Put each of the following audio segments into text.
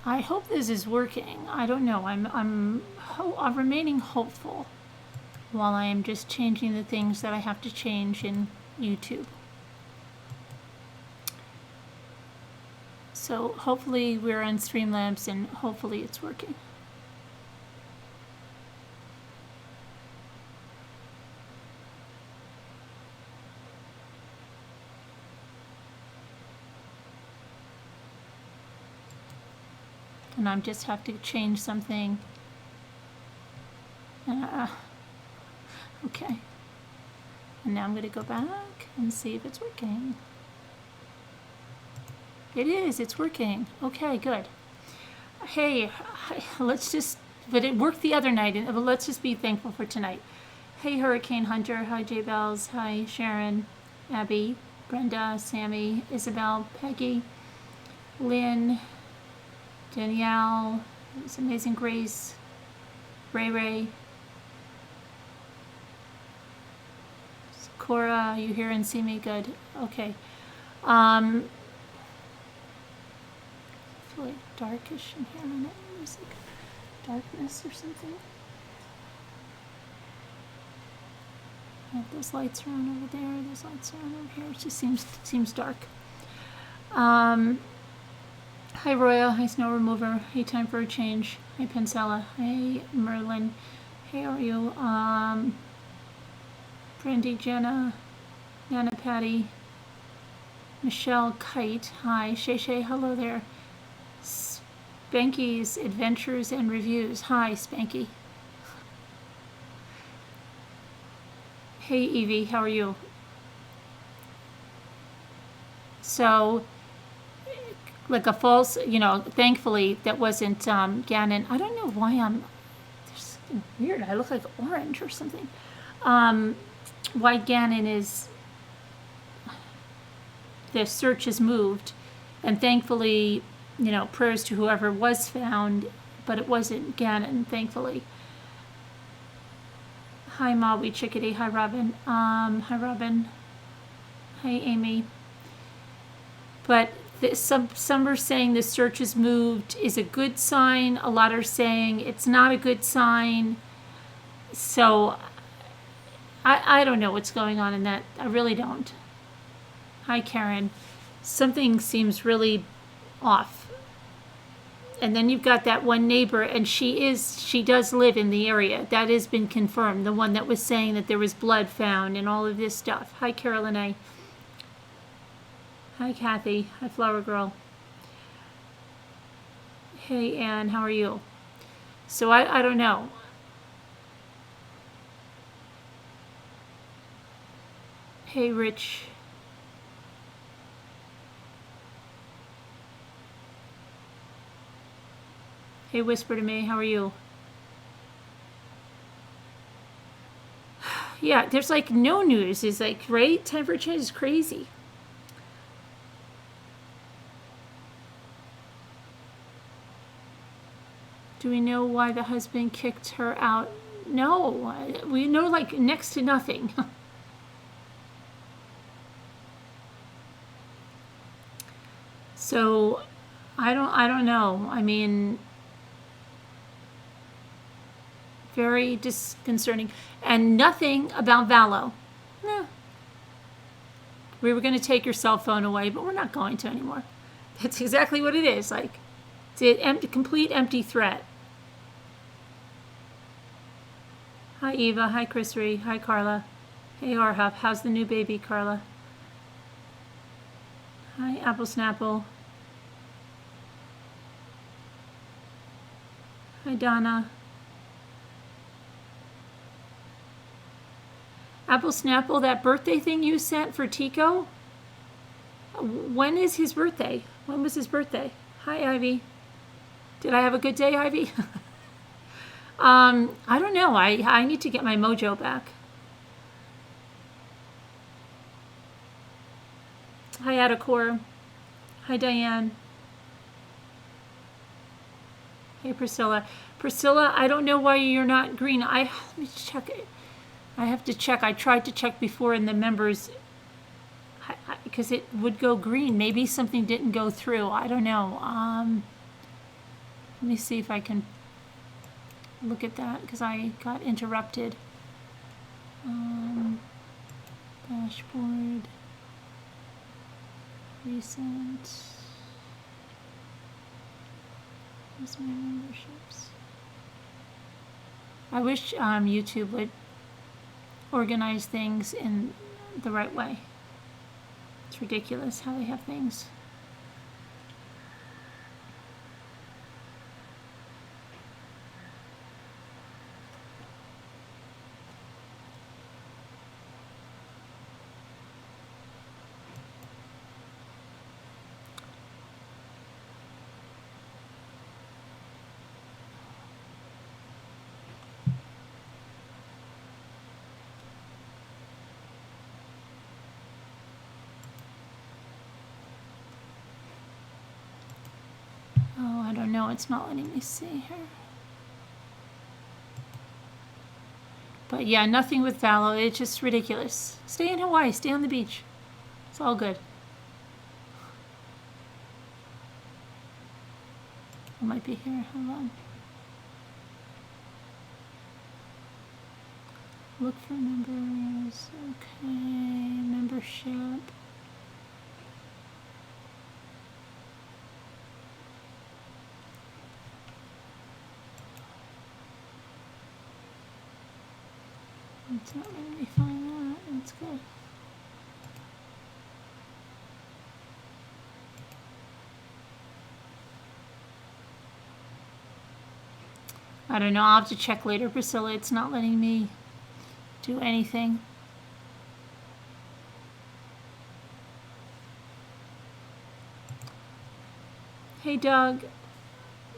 I hope this is working. I don't know. I'm remaining hopeful while I am just changing the things that I have to change in YouTube. So hopefully we're on Streamlabs and hopefully it's working. And I just have to change something. Okay. And now I'm going to go back and see if it's working. It is, it's working. Okay, good. Hey, but it worked the other night, but let's just be thankful for tonight. Hey, Hurricane Hunter. Hi, J Bells. Hi, Sharon, Abby, Brenda, Sammy, Isabel, Peggy, Lynn, Danielle, it's Amazing Grace, Ray, Cora, you hear and see me? Good. Okay. It's really darkish in here, and there's like darkness or something. Those lights are on over there. Those lights are on over here. It just seems dark. Hi Roya, hi Snow Remover, hey Time for a Change, hey Pencella, hey Merlin, hey how are you? Brandy, Jenna, Nana Patty, Michelle Kite, hi, Shay, hello there. Spanky's Adventures and Reviews, hi Spanky. Hey Evie, how are you? So, like a false, thankfully that wasn't Gannon. I don't know why there's something weird. I look like orange or something. Why Gannon is, the search is moved. And thankfully, prayers to whoever was found, but it wasn't Gannon, thankfully. Hi Maui Chickadee, hi Robin. Hi Robin. Hi Amy. But some are saying the search is moved is a good sign. A lot are saying it's not a good sign. So I don't know what's going on in that. I really don't. Hi Karen. Something seems really off. And then you've got that one neighbor, and she does live in the area. That has been confirmed. The one that was saying that there was blood found and all of this stuff. Hi Carolyn A. Hi, Kathy. Hi, Flower Girl. Hey, Anne. How are you? So I don't know. Hey, Rich. Hey, Whisper to Me. How are you? Yeah, there's like no news. It's like, right? Time for a Change is crazy. Do we know why the husband kicked her out? No, we know like next to nothing. So I don't know. I mean, very disconcerting. And nothing about Valo. No. We were going to take your cell phone away, but we're not going to anymore. That's exactly what it is. Like, it's a complete empty threat. Hi Eva, hi Chris Ree, hi Carla. Hey Arhuff, how's the new baby, Carla? Hi Apple Snapple. Hi Donna. Apple Snapple, that birthday thing you sent for Tico? When is his birthday? When was his birthday? Hi Ivy. Did I have a good day, Ivy? I don't know. I need to get my mojo back. Hi, Adacor. Hi, Diane. Hey, Priscilla. Priscilla, I don't know why you're not green. Let me check it. I have to check. I tried to check before in the members because it would go green. Maybe something didn't go through. I don't know. Let me see if I can look at that because I got interrupted. Dashboard. Recent. Where's my memberships? I wish YouTube would organize things in the right way. It's ridiculous how they have things. Oh, I don't know. It's not letting me see here. But yeah, nothing with Valo. It's just ridiculous. Stay in Hawaii. Stay on the beach. It's all good. I might be here. Hold on. Look for members. Okay. Membership. It's not letting me find that. That's good. I don't know. I'll have to check later, Priscilla. It's not letting me do anything. Hey, Doug.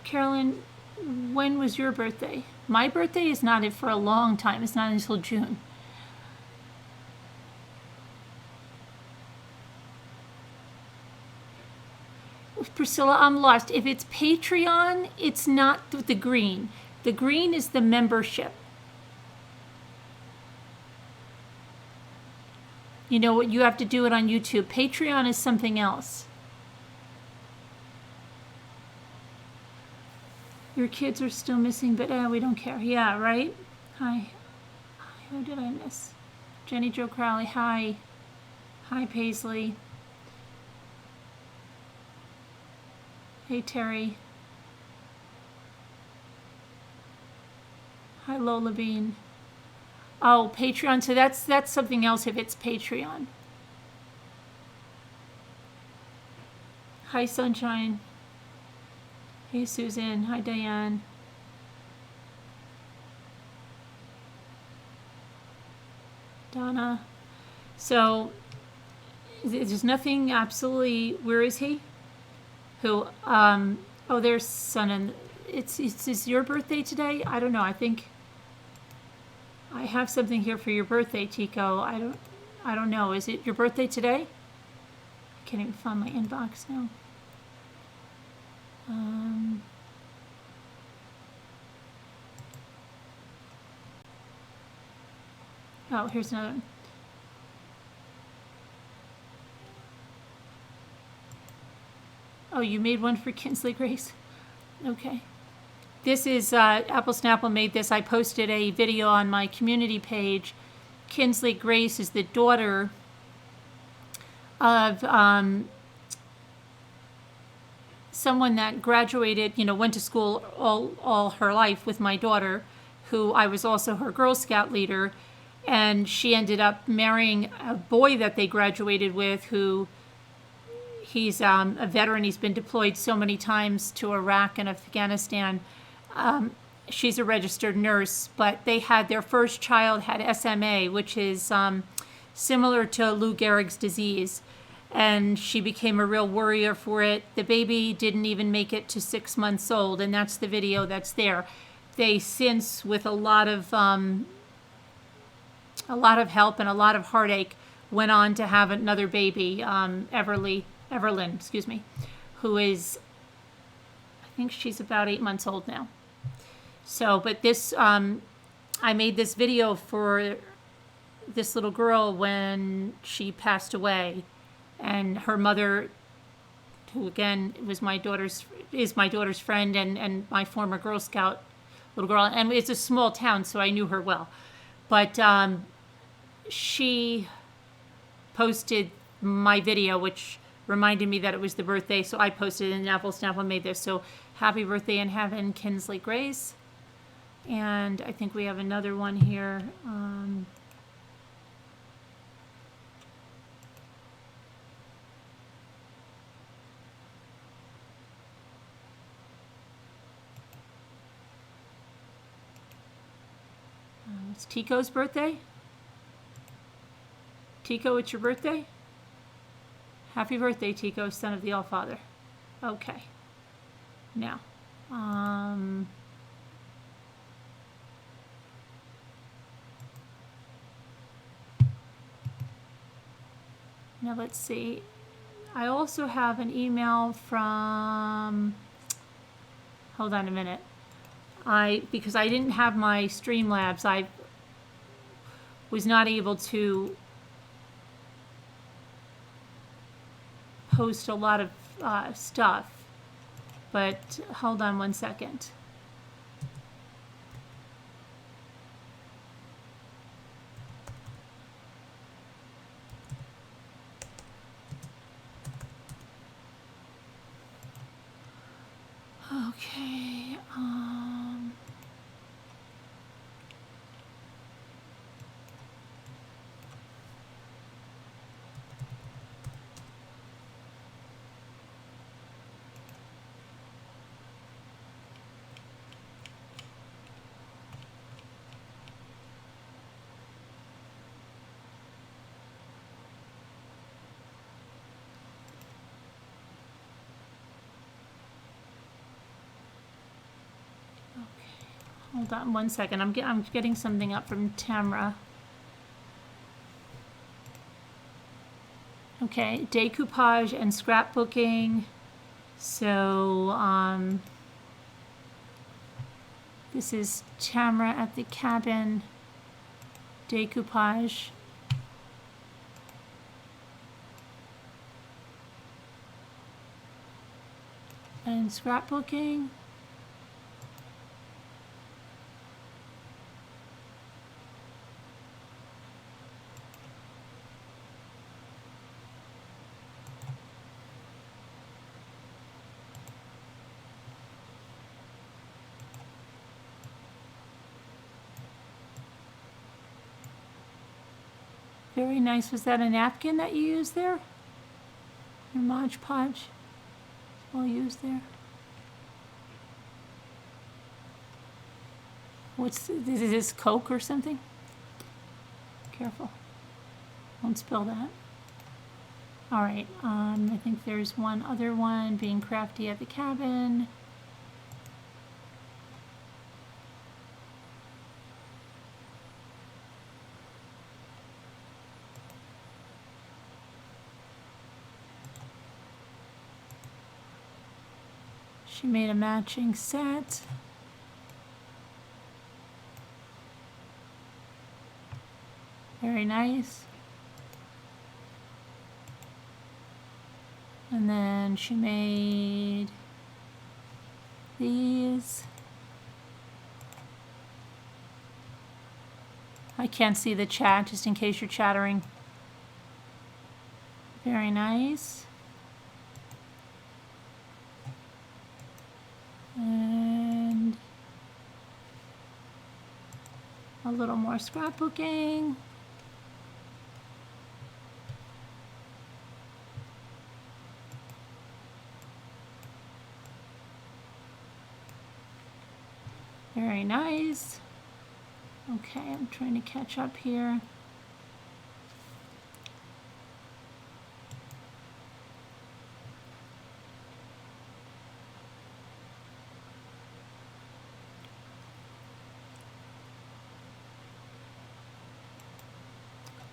Carolyn, when was your birthday? My birthday is not for a long time. It's not until June. Priscilla, I'm lost. If it's Patreon, it's not the green. The green is the membership. You know what? You have to do it on YouTube. Patreon is something else. Your kids are still missing, but we don't care. Yeah, right? Hi. Who did I miss? Jenny Jo Crowley. Hi. Hi, Paisley. Hey, Terry. Hi, Lola Bean. Oh, Patreon. So that's something else if it's Patreon. Hi, Sunshine. Hey, Susan. Hi, Diane. Donna. So there's nothing absolutely. Where is he? Who? Oh, there's Son. And it's your birthday today. I don't know. I think I have something here for your birthday, Tico. I don't know. Is it your birthday today? I can't even find my inbox now. Oh, here's another one. Oh, you made one for Kinsley Grace? Okay. This is, Apple Snapple made this. I posted a video on my community page. Kinsley Grace is the daughter of someone that graduated, went to school all her life with my daughter, who I was also her Girl Scout leader. And she ended up marrying a boy that they graduated with who he's a veteran. He's been deployed so many times to Iraq and Afghanistan. She's a registered nurse, but they had their first child had SMA, which is similar to Lou Gehrig's disease. And she became a real warrior for it. The baby didn't even make it to 6 months old, and that's the video that's there. They since, with a lot of help and a lot of heartache, went on to have another baby, Everlyn, who is, I think she's about 8 months old now. So, but this, I made this video for this little girl when she passed away, and her mother who again is my daughter's friend and my former Girl Scout little girl, and it's a small town, so I knew her well. But she posted my video, which reminded me that it was the birthday, so I posted it, and Snapple made this. So happy birthday in heaven, Kinsley Grace. And I think we have another one here. It's Tico's birthday. Tico, it's your birthday? Happy birthday, Tico, son of the All-Father. Okay. Now, now let's see. I also have an email from, hold on a minute. Because I didn't have my Streamlabs, I was not able to post a lot of stuff. But hold on one second. Okay. Hold on one second. I'm getting something up from Tamra. Okay, decoupage and scrapbooking. So this is Tamra at the cabin. Decoupage. And scrapbooking. Very nice. Was that a napkin that you used there? Your Mod Podge? Well used there. Is this Coke or something? Careful. Don't spill that. All right. I think there's one other one, being crafty at the cabin. She made a matching set. Very nice. And then she made these. I can't see the chat, just in case you're chattering. Very nice. And a little more scrapbooking. Very nice. Okay, I'm trying to catch up here.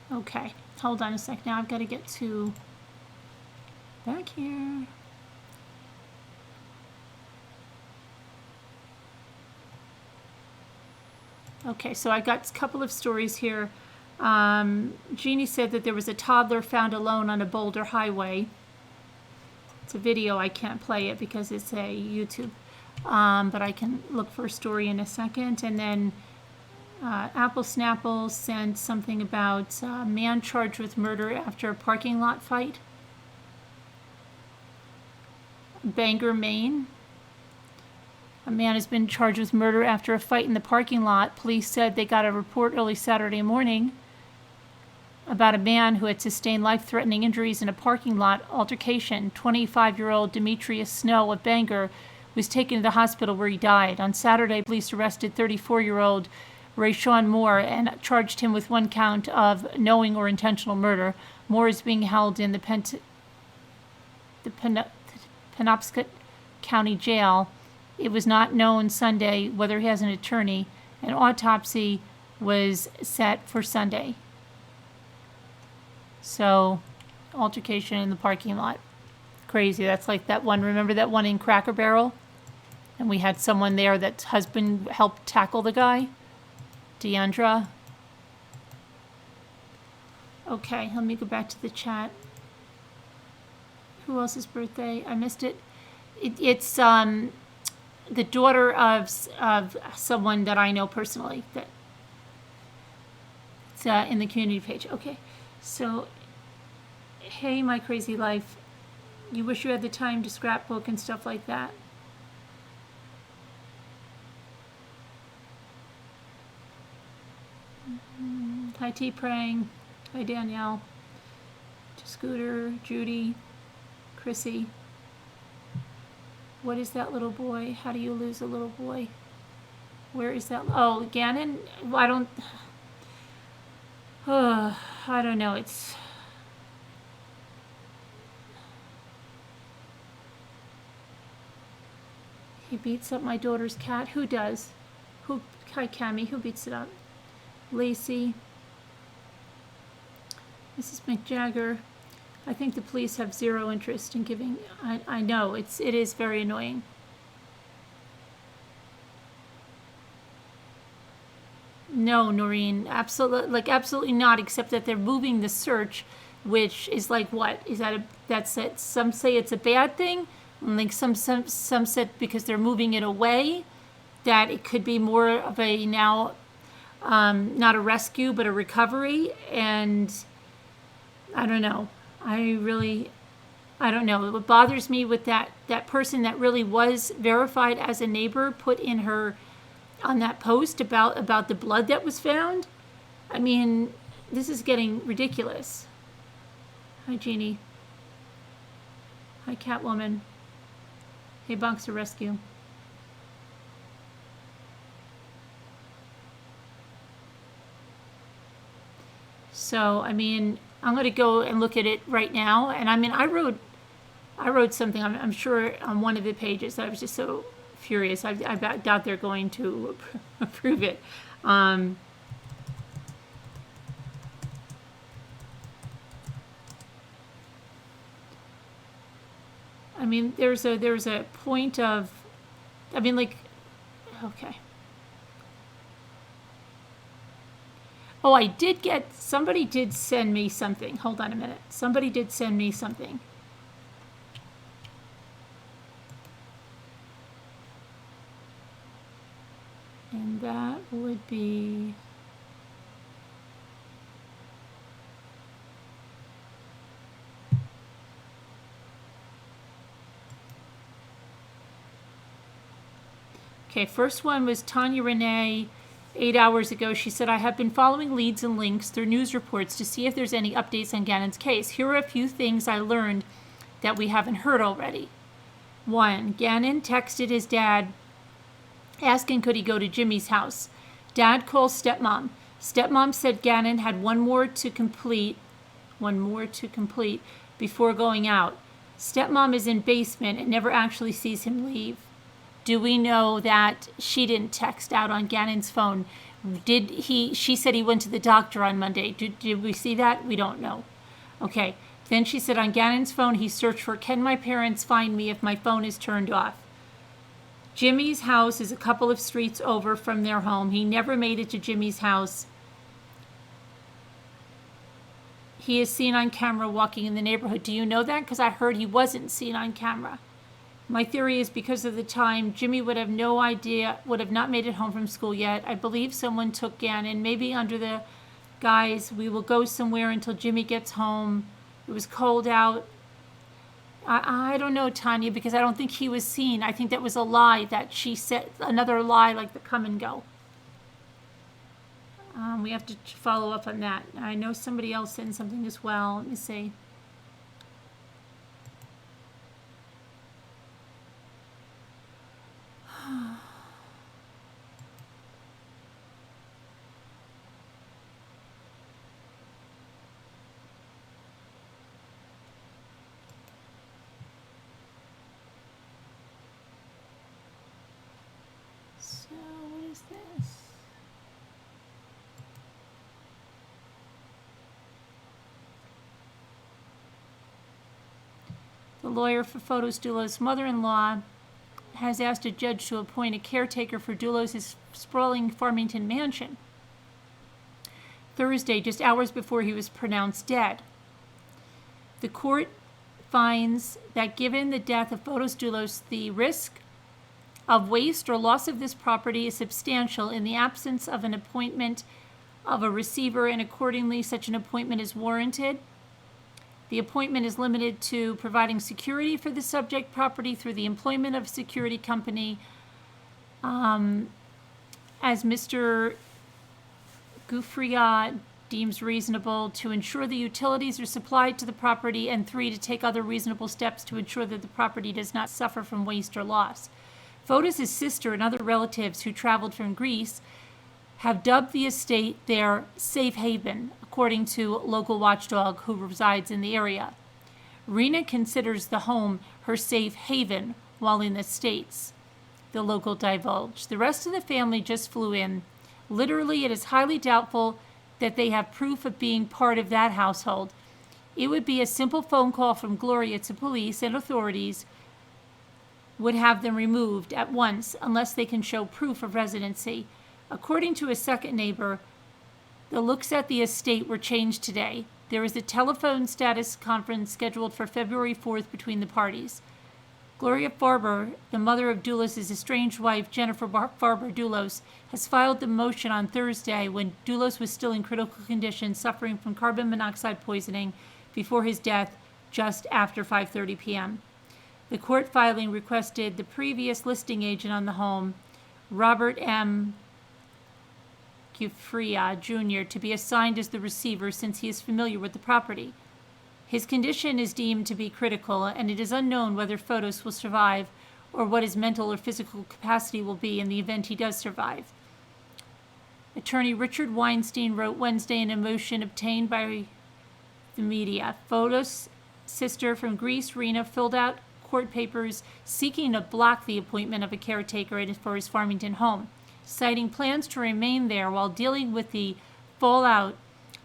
Okay, hold on a sec. Now I've got to get to back here. Okay, so I got a couple of stories here. Jeannie said that there was a toddler found alone on a Boulder highway. It's a video. I can't play it because it's a YouTube. But I can look for a story in a second. And then Apple Snapple sent something about a man charged with murder after a parking lot fight. Bangor, Maine. A man has been charged with murder after a fight in the parking lot. Police said they got a report early Saturday morning about a man who had sustained life-threatening injuries in a parking lot altercation. 25-year-old Demetrius Snow of Bangor was taken to the hospital where he died. On Saturday, police arrested 34-year-old Rayshawn Moore and charged him with one count of knowing or intentional murder. Moore is being held in the Penobscot County Jail. It was not known Sunday whether he has an attorney. An autopsy was set for Sunday. So, altercation in the parking lot. Crazy. That's like that one. Remember that one in Cracker Barrel? And we had someone there that's husband helped tackle the guy? Deandra. Okay, let me go back to the chat. Who else's birthday? I missed it. It's the daughter of someone that I know personally. That it's in the community page. Okay, so hey, my crazy life. You wish you had the time to scrapbook and stuff like that. Hi, T. Prang. Hi, Danielle. Scooter, Judy, Chrissy. What is that little boy? How do you lose a little boy? Where is that? Oh, Gannon? I don't know. It's... He beats up my daughter's cat. Who does? Hi, Cammie. Who beats it up? Lacey. Mrs. McJagger. I think the police have zero interest in giving. I know it is very annoying. No, Noreen, absolutely not. Except that they're moving the search, which is like what is that? That's it. Some say it's a bad thing. Like some said because they're moving it away, that it could be more of a now, not a rescue but a recovery. And I don't know. I don't know. What bothers me with that person that really was verified as a neighbor put in her on that post about the blood that was found. I mean, this is getting ridiculous. Hi, Jeannie. Hi, Catwoman. Hey, Boxer Rescue. So, I mean, I'm going to go and look at it right now. And I mean, I wrote something, I'm sure, on one of the pages. I was just so furious. I doubt they're going to approve it. I mean, there's a point of, I mean, like, okay. Oh, I did get, somebody did send me something. Hold on a minute. Somebody did send me something. And that would be... Okay, first one was Tanya Renee. 8 hours ago, she said, I have been following leads and links through news reports to see if there's any updates on Gannon's case. Here are a few things I learned that we haven't heard already. 1. Gannon texted his dad asking could he go to Jimmy's house. Dad calls stepmom. Stepmom said Gannon had one more to complete before going out. Stepmom is in basement and never actually sees him leave. Do we know that she didn't text out on Gannon's phone? She said he went to the doctor on Monday. Did we see that? We don't know. Okay. Then she said on Gannon's phone, he searched for, can my parents find me if my phone is turned off? Jimmy's house is a couple of streets over from their home. He never made it to Jimmy's house. he is seen on camera walking in the neighborhood. Do you know that? Because I heard he wasn't seen on camera. My theory is because of the time, Jimmy would have no idea, would have not made it home from school yet. I believe someone took Gannon, maybe under the guise, we will go somewhere until Jimmy gets home. It was cold out. I don't know, Tanya, because I don't think he was seen. I think that was a lie that she said, another lie like the come and go. We have to follow up on that. I know somebody else sent something as well. Let me see. So, what is this? The lawyer for Fotis Dulos' mother-in-law has asked a judge to appoint a caretaker for Dulos' sprawling Farmington mansion Thursday, just hours before he was pronounced dead. The court finds that given the death of Fotis Dulos, the risk of waste or loss of this property is substantial in the absence of an appointment of a receiver, and accordingly such an appointment is warranted. The appointment is limited to providing security for the subject property through the employment of a security company, as Mr. Gouffria deems reasonable, to ensure the utilities are supplied to the property, and 3, to take other reasonable steps to ensure that the property does not suffer from waste or loss. Fotis' sister and other relatives who traveled from Greece have dubbed the estate their safe haven, according to local watchdog who resides in the area. Rena considers the home her safe haven while in the States, the local divulged. The rest of the family just flew in. Literally, it is highly doubtful that they have proof of being part of that household. It would be a simple phone call from Gloria to police, and authorities would have them removed at once unless they can show proof of residency. According to a second neighbor, the looks at the estate were changed today. There is a telephone status conference scheduled for February 4th between the parties. Gloria Farber, the mother of Dulos' estranged wife, Jennifer Farber Dulos, has filed the motion on Thursday when Dulos was still in critical condition, suffering from carbon monoxide poisoning before his death just after 5:30 p.m. The court filing requested the previous listing agent on the home, Robert M. Gouffria Jr., to be assigned as the receiver since he is familiar with the property. His condition is deemed to be critical, and it is unknown whether Fotis will survive or what his mental or physical capacity will be in the event he does survive. Attorney Richard Weinstein wrote Wednesday in a motion obtained by the media. Fotis' sister from Greece, Rena, filled out court papers seeking to block the appointment of a caretaker for his Farmington home, citing plans to remain there while dealing with the fallout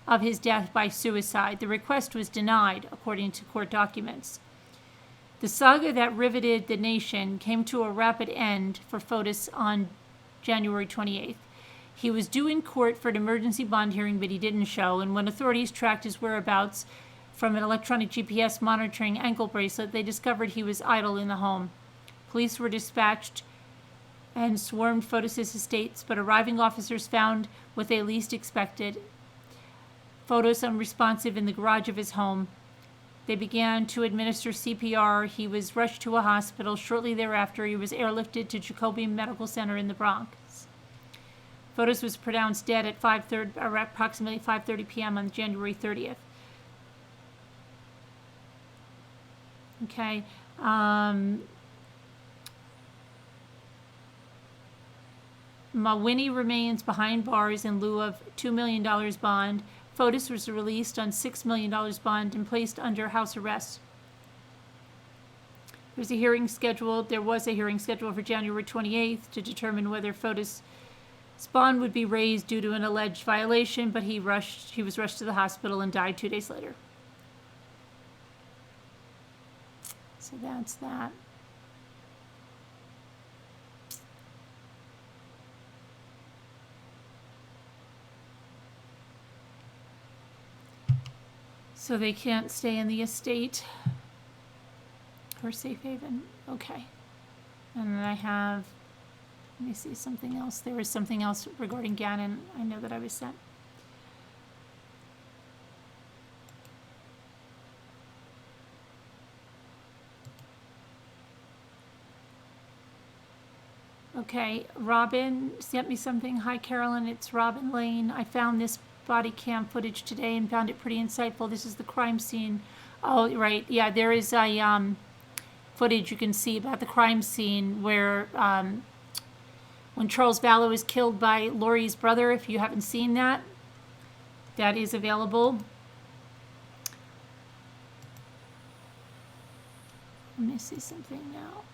of his death by suicide. The request was denied, according to court documents. The saga that riveted the nation came to a rapid end for Fotis on January 28th. He was due in court for an emergency bond hearing, but he didn't show, and when authorities tracked his whereabouts from an electronic GPS monitoring ankle bracelet, they discovered he was idle in the home. Police were dispatched and swarmed Fotis' estates, but arriving officers found what they least expected: Fotis unresponsive in the garage of his home. They began to administer CPR. He was rushed to a hospital. Shortly thereafter, he was airlifted to Jacobi Medical Center in the Bronx. Fotis was pronounced dead at approximately 5:30 p.m. on January 30th. Okay. Mawhinney remains behind bars in lieu of $2 million bond. Fotis was released on $6 million bond and placed under house arrest. There was a hearing scheduled for January 28th to determine whether Fotis' bond would be raised due to an alleged violation, but he was rushed to the hospital and died 2 days later. So that's that. So they can't stay in the estate or safe haven. Okay. And then I have, let me see something else. There was something else regarding Gannon I know that I was sent. Okay, Robin sent me something. Hi, Carolyn, it's Robin Lane. I found this body cam footage today and found it pretty insightful. This is the crime scene. Oh, right. Yeah, there is a footage you can see about the crime scene where when Charles Vallow is killed by Laurie's brother. If you haven't seen that, that is available. Let me see something now.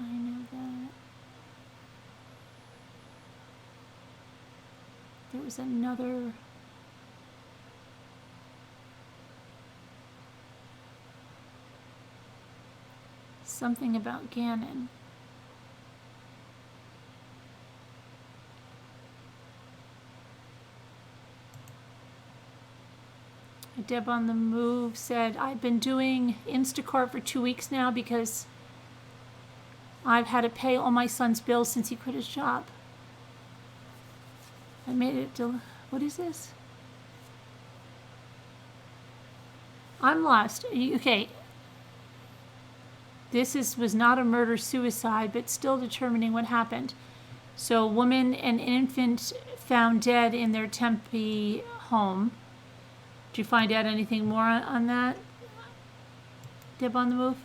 I know that. There was another. Something about Gannon. Deb on the Move said, I've been doing Instacart for 2 weeks now because I've had to pay all my son's bills since he quit his job. I made it to, what is this? I'm lost. Okay. This was not a murder-suicide, but still determining what happened. So a woman and an infant found dead in their Tempe home. Did you find out anything more on that? Deb on the Move?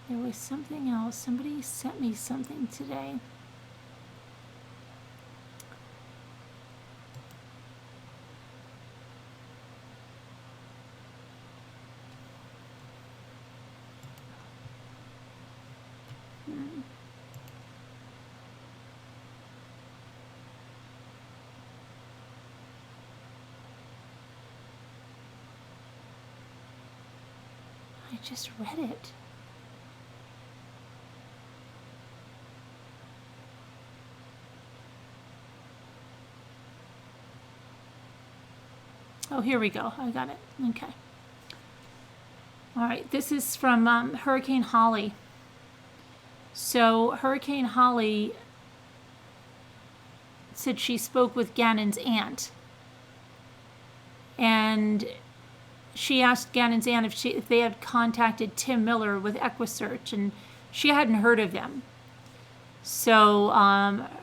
There was something else. Somebody sent me something today. I just read it. Oh, here we go. I got it. Okay. All right. This is from Hurricane Holly. So Hurricane Holly said she spoke with Gannon's aunt. And she asked Gannon's aunt if they had contacted Tim Miller with EquiSearch, and she hadn't heard of them. So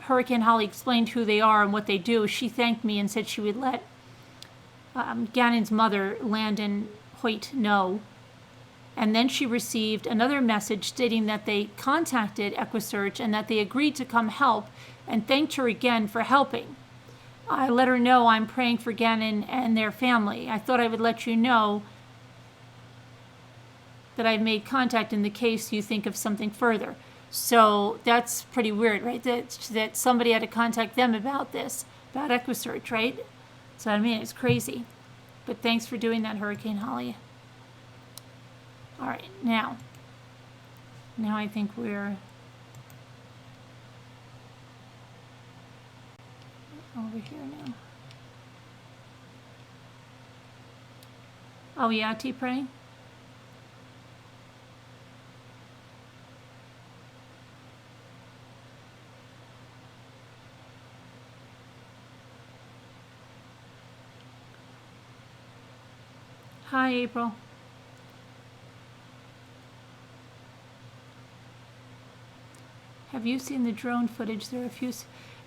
Hurricane Holly explained who they are and what they do. She thanked me and said she would let Gannon's mother, Landon Hoyt, know. And then she received another message stating that they contacted EquiSearch and that they agreed to come help, and thanked her again for helping. I let her know I'm praying for Gannon and their family. I thought I would let you know that I've made contact in the case you think of something further. So that's pretty weird, right? That somebody had to contact them about this, about EquiSearch, right? So I mean, it's crazy. But thanks for doing that, Hurricane Holly. All right, now I think we're over here now. Oh yeah, T-Pray? Hi, April. Have you seen the drone footage? There are a few.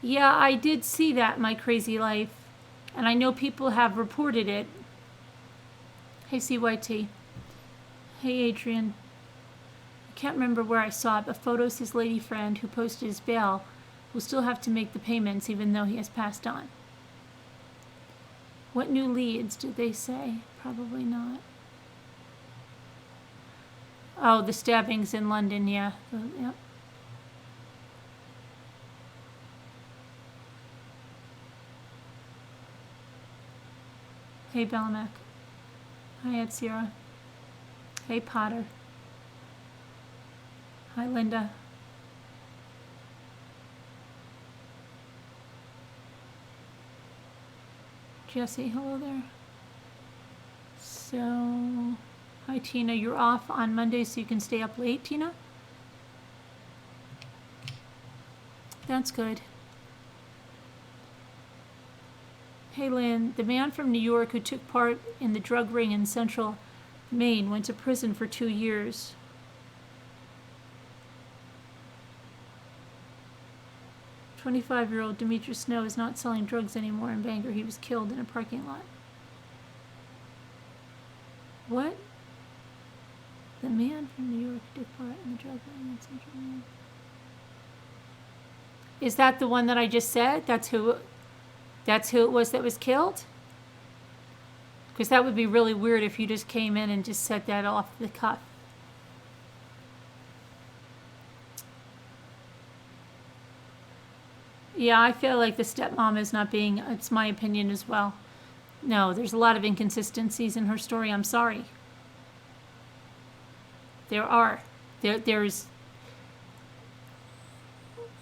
Yeah, I did see that, My Crazy Life. And I know people have reported it. Hey, CYT. Hey, Adrian. I can't remember where I saw it, but Photos, his lady friend who posted his bail, will still have to make the payments even though he has passed on. What new leads did they say? Probably not. Oh, the stabbings in London, yeah. Yep. Hey, Belmac. Hi, Ed Sierra. Hey, Potter. Hi, Linda. Jesse, hello there. So, hi Tina, you're off on Monday so you can stay up late, Tina? That's good. Hey Lynn, the man from New York who took part in the drug ring in central Maine went to prison for 2 years. "25-year-old Demetrius Snow is not selling drugs anymore in Bangor. He was killed in a parking lot." What? The man from New York who took part in the drug ring in central Maine. Is that the one that I just said? That's who it was that was killed? Because that would be really weird if you just came in and just said that off the cuff. Yeah, I feel like the stepmom is not being, it's my opinion as well. No, there's a lot of inconsistencies in her story. I'm sorry. There are. There's.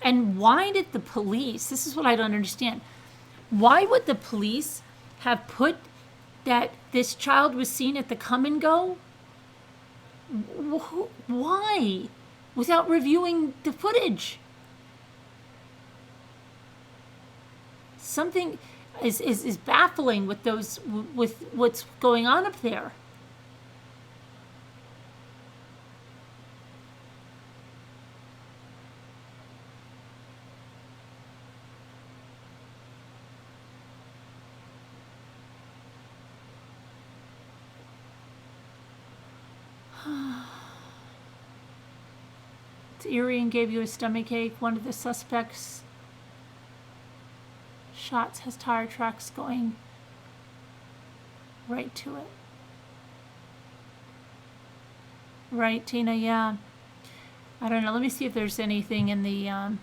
And why did the police, this is what I don't understand. Why would the police have put that this child was seen at the come and go? Why? Without reviewing the footage? Something is baffling with those, with what's going on up there. It's eerie and gave you a stomach ache. One of the suspects' shots has tire tracks going right to it. Right, Tina, yeah. I don't know. Let me see if there's anything in the...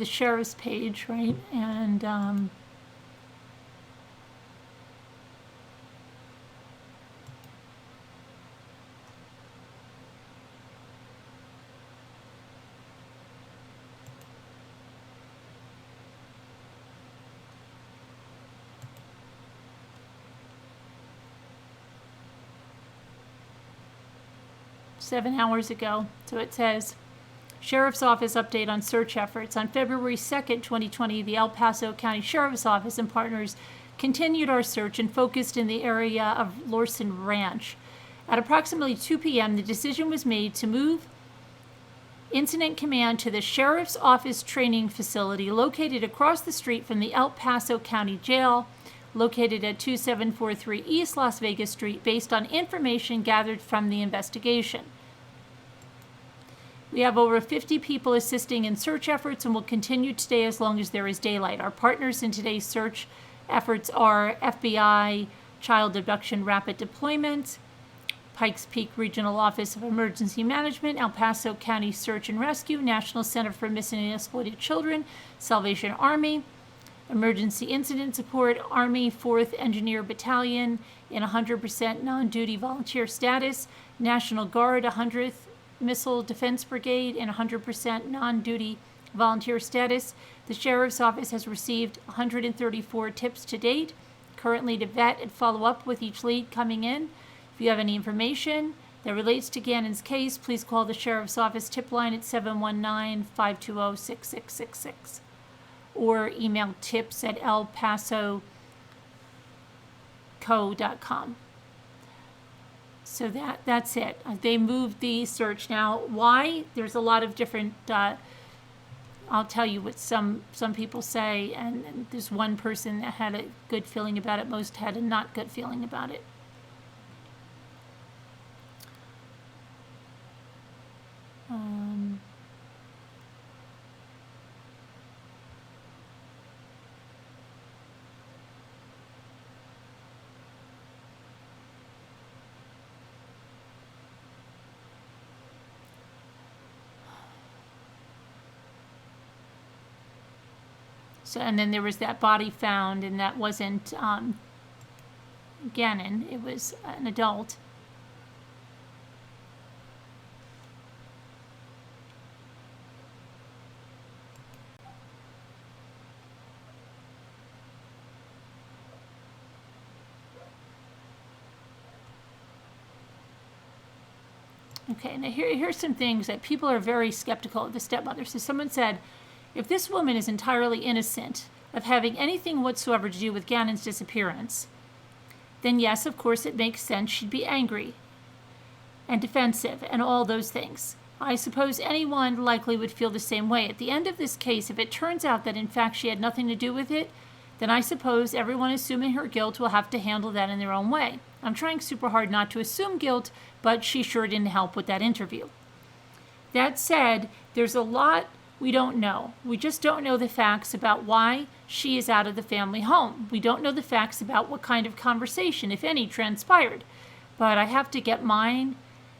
'sheriff's page, right? And 7 hours ago. So it says, Sheriff's Office update on search efforts. On February 2nd, 2020, the El Paso County Sheriff's Office and partners continued our search and focused in the area of Lorson Ranch. At approximately 2 p.m., the decision was made to move Incident Command to the Sheriff's Office Training Facility located across the street from the El Paso County Jail, located at 2743 East Las Vegas Street, based on information gathered from the investigation. We have over 50 people assisting in search efforts and will continue today as long as there is daylight. Our partners in today's search efforts are FBI Child Abduction Rapid Deployment, Pikes Peak Regional Office of Emergency Management, El Paso County Search and Rescue, National Center for Missing and Exploited Children, Salvation Army, Emergency Incident Support, Army 4th Engineer Battalion in 100% non-duty volunteer status, National Guard 100th Missile Defense Brigade in 100% non-duty volunteer status. The Sheriff's Office has received 134 tips to date, currently to vet and follow up with each lead coming in. If you have any information that relates to Gannon's case, please call the Sheriff's Office tip line at 719-520-6666 or email tips@elpasoco.com. So that's it. They moved the search. Now, why? There's a lot of different, I'll tell you what some people say, and there's one person that had a good feeling about it. Most had a not good feeling about it. So, and then there was that body found, and that wasn't Gannon. It was an adult. Okay, now here's some things that people are very skeptical of the stepmother. So someone said, if this woman is entirely innocent of having anything whatsoever to do with Gannon's disappearance, then yes, of course, it makes sense she'd be angry and defensive and all those things. I suppose anyone likely would feel the same way. At the end of this case, if it turns out that in fact she had nothing to do with it, then I suppose everyone assuming her guilt will have to handle that in their own way. I'm trying super hard not to assume guilt, but she sure didn't help with that interview. That said, there's a lot we don't know. We just don't know the facts about why she is out of the family home. We don't know the facts about what kind of conversation, if any, transpired. But I have to get mine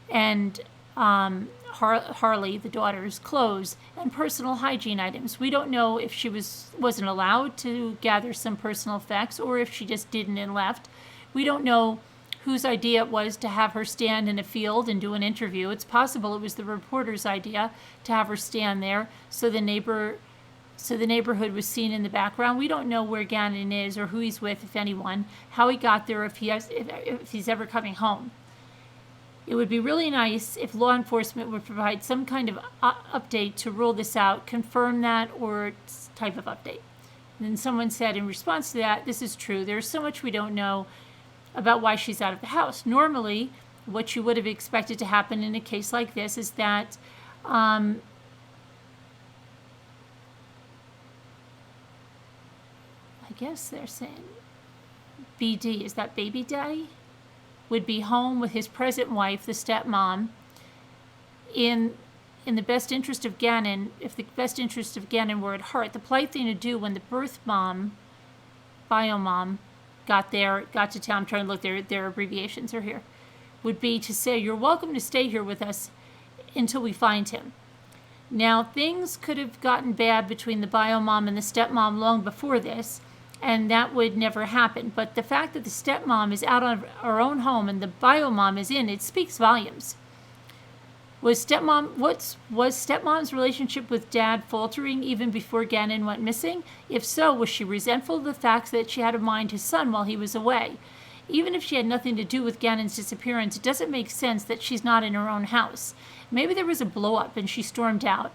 and Harley, the daughter's, clothes and personal hygiene items. We don't know if she wasn't allowed to gather some personal effects or if she just didn't and left. We don't know whose idea it was to have her stand in a field and do an interview. It's possible it was the reporter's idea to have her stand there so the neighborhood was seen in the background. We don't know where Gannon is or who he's with, if anyone, how he got there, if he's ever coming home. It would be really nice if law enforcement would provide some kind of update to rule this out, confirm that, or type of update. And then someone said in response to that, this is true. There's so much we don't know about why she's out of the house. Normally, what you would have expected to happen in a case like this is that I guess they're saying BD, is that baby daddy? Would be home with his present wife, the stepmom, in the best interest of Gannon. If the best interest of Gannon were at heart, the polite thing to do when the birth mom, bio mom, got to town, I'm trying to look, their abbreviations are here, would be to say, you're welcome to stay here with us until we find him. Now, things could have gotten bad between the bio mom and the stepmom long before this, and that would never happen. But the fact that the stepmom is out of her own home and the bio mom is in, it speaks volumes. Was stepmom's relationship with dad faltering even before Gannon went missing? If so, was she resentful of the fact that she had to mind his son while he was away? Even if she had nothing to do with Gannon's disappearance, it doesn't make sense that she's not in her own house. Maybe there was a blow-up and she stormed out.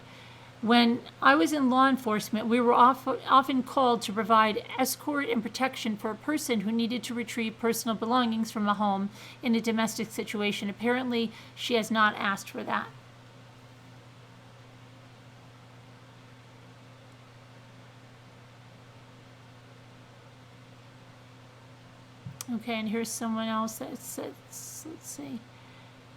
When I was in law enforcement, we were often called to provide escort and protection for a person who needed to retrieve personal belongings from a home in a domestic situation. Apparently, she has not asked for that. Okay, and here's someone else that says, let's see.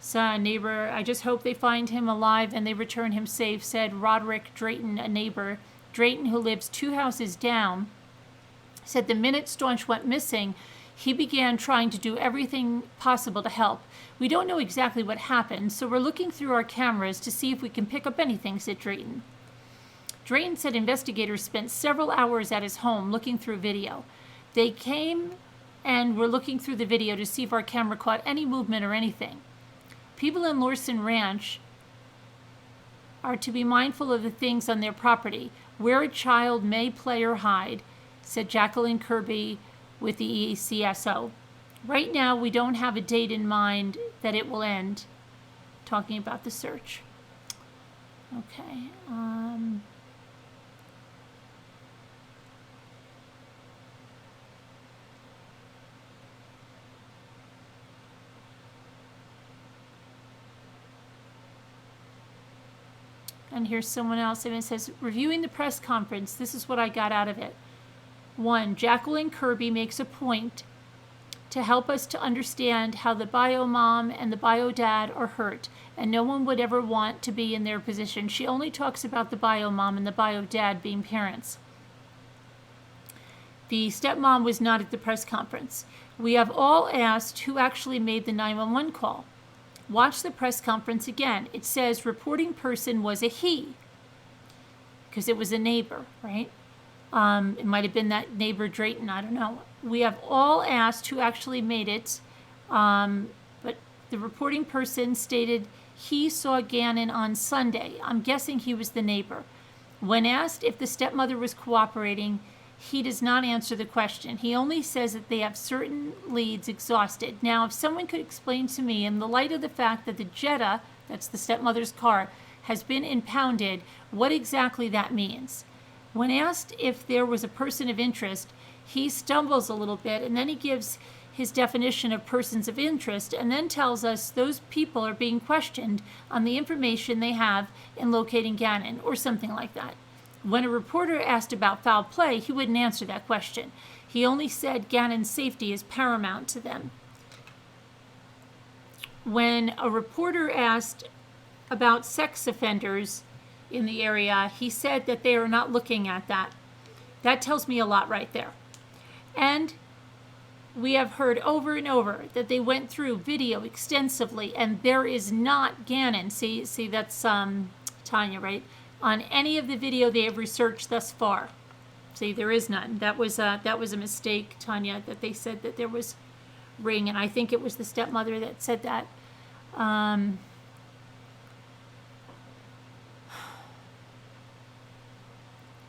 So a neighbor, I just hope they find him alive and they return him safe, said Roderick Drayton, a neighbor. Drayton, who lives 2 houses down, said the minute Stauch went missing, he began trying to do everything possible to help. We don't know exactly what happened, so we're looking through our cameras to see if we can pick up anything, said Drayton. Drayton said investigators spent several hours at his home looking through video. They came and were looking through the video to see if our camera caught any movement or anything. People in Lorson Ranch are to be mindful of the things on their property, where a child may play or hide, said Jacqueline Kirby with the ECSO. Right now, we don't have a date in mind that it will end, talking about the search. Okay. And here's someone else, and it says, reviewing the press conference, this is what I got out of it. 1, Jacqueline Kirby makes a point to help us to understand how the bio mom and the bio dad are hurt, and no one would ever want to be in their position. She only talks about the bio mom and the bio dad being parents. The stepmom was not at the press conference. We have all asked who actually made the 911 call. Watch the press conference again. It says reporting person was a he, because it was a neighbor, right? It might have been that neighbor Drayton, I don't know. We have all asked who actually made it, but the reporting person stated he saw Gannon on Sunday. I'm guessing he was the neighbor. When asked if the stepmother was cooperating, he does not answer the question. He only says that they have certain leads exhausted. Now, if someone could explain to me, in the light of the fact that the Jetta, that's the stepmother's car, has been impounded, what exactly that means. When asked if there was a person of interest, he stumbles a little bit, and then he gives his definition of persons of interest, and then tells us those people are being questioned on the information they have in locating Gannon, or something like that. When a reporter asked about foul play, he wouldn't answer that question. He only said Gannon's safety is paramount to them. When a reporter asked about sex offenders in the area, he said that they are not looking at that. That tells me a lot right there. And we have heard over and over that they went through video extensively, and there is not Gannon. See, that's Tanya, right? On any of the video they have researched thus far. See, there is none. That was a mistake, Tanya, that they said that there was ring, and I think it was the stepmother that said that.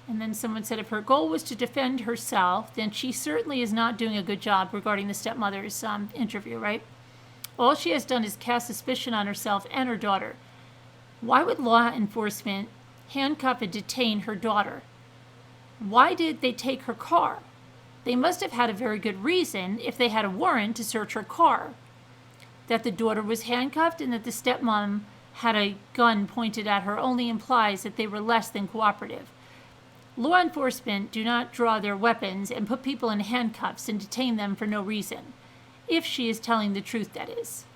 And then someone said if her goal was to defend herself, then she certainly is not doing a good job regarding the stepmother's interview, right? All she has done is cast suspicion on herself and her daughter. Why would law enforcement handcuff and detain her daughter? Why did they take her car? They must have had a very good reason if they had a warrant to search her car. That the daughter was handcuffed and that the stepmom had a gun pointed at her only implies that they were less than cooperative. Law enforcement do not draw their weapons and put people in handcuffs and detain them for no reason. If she is telling the truth, that is.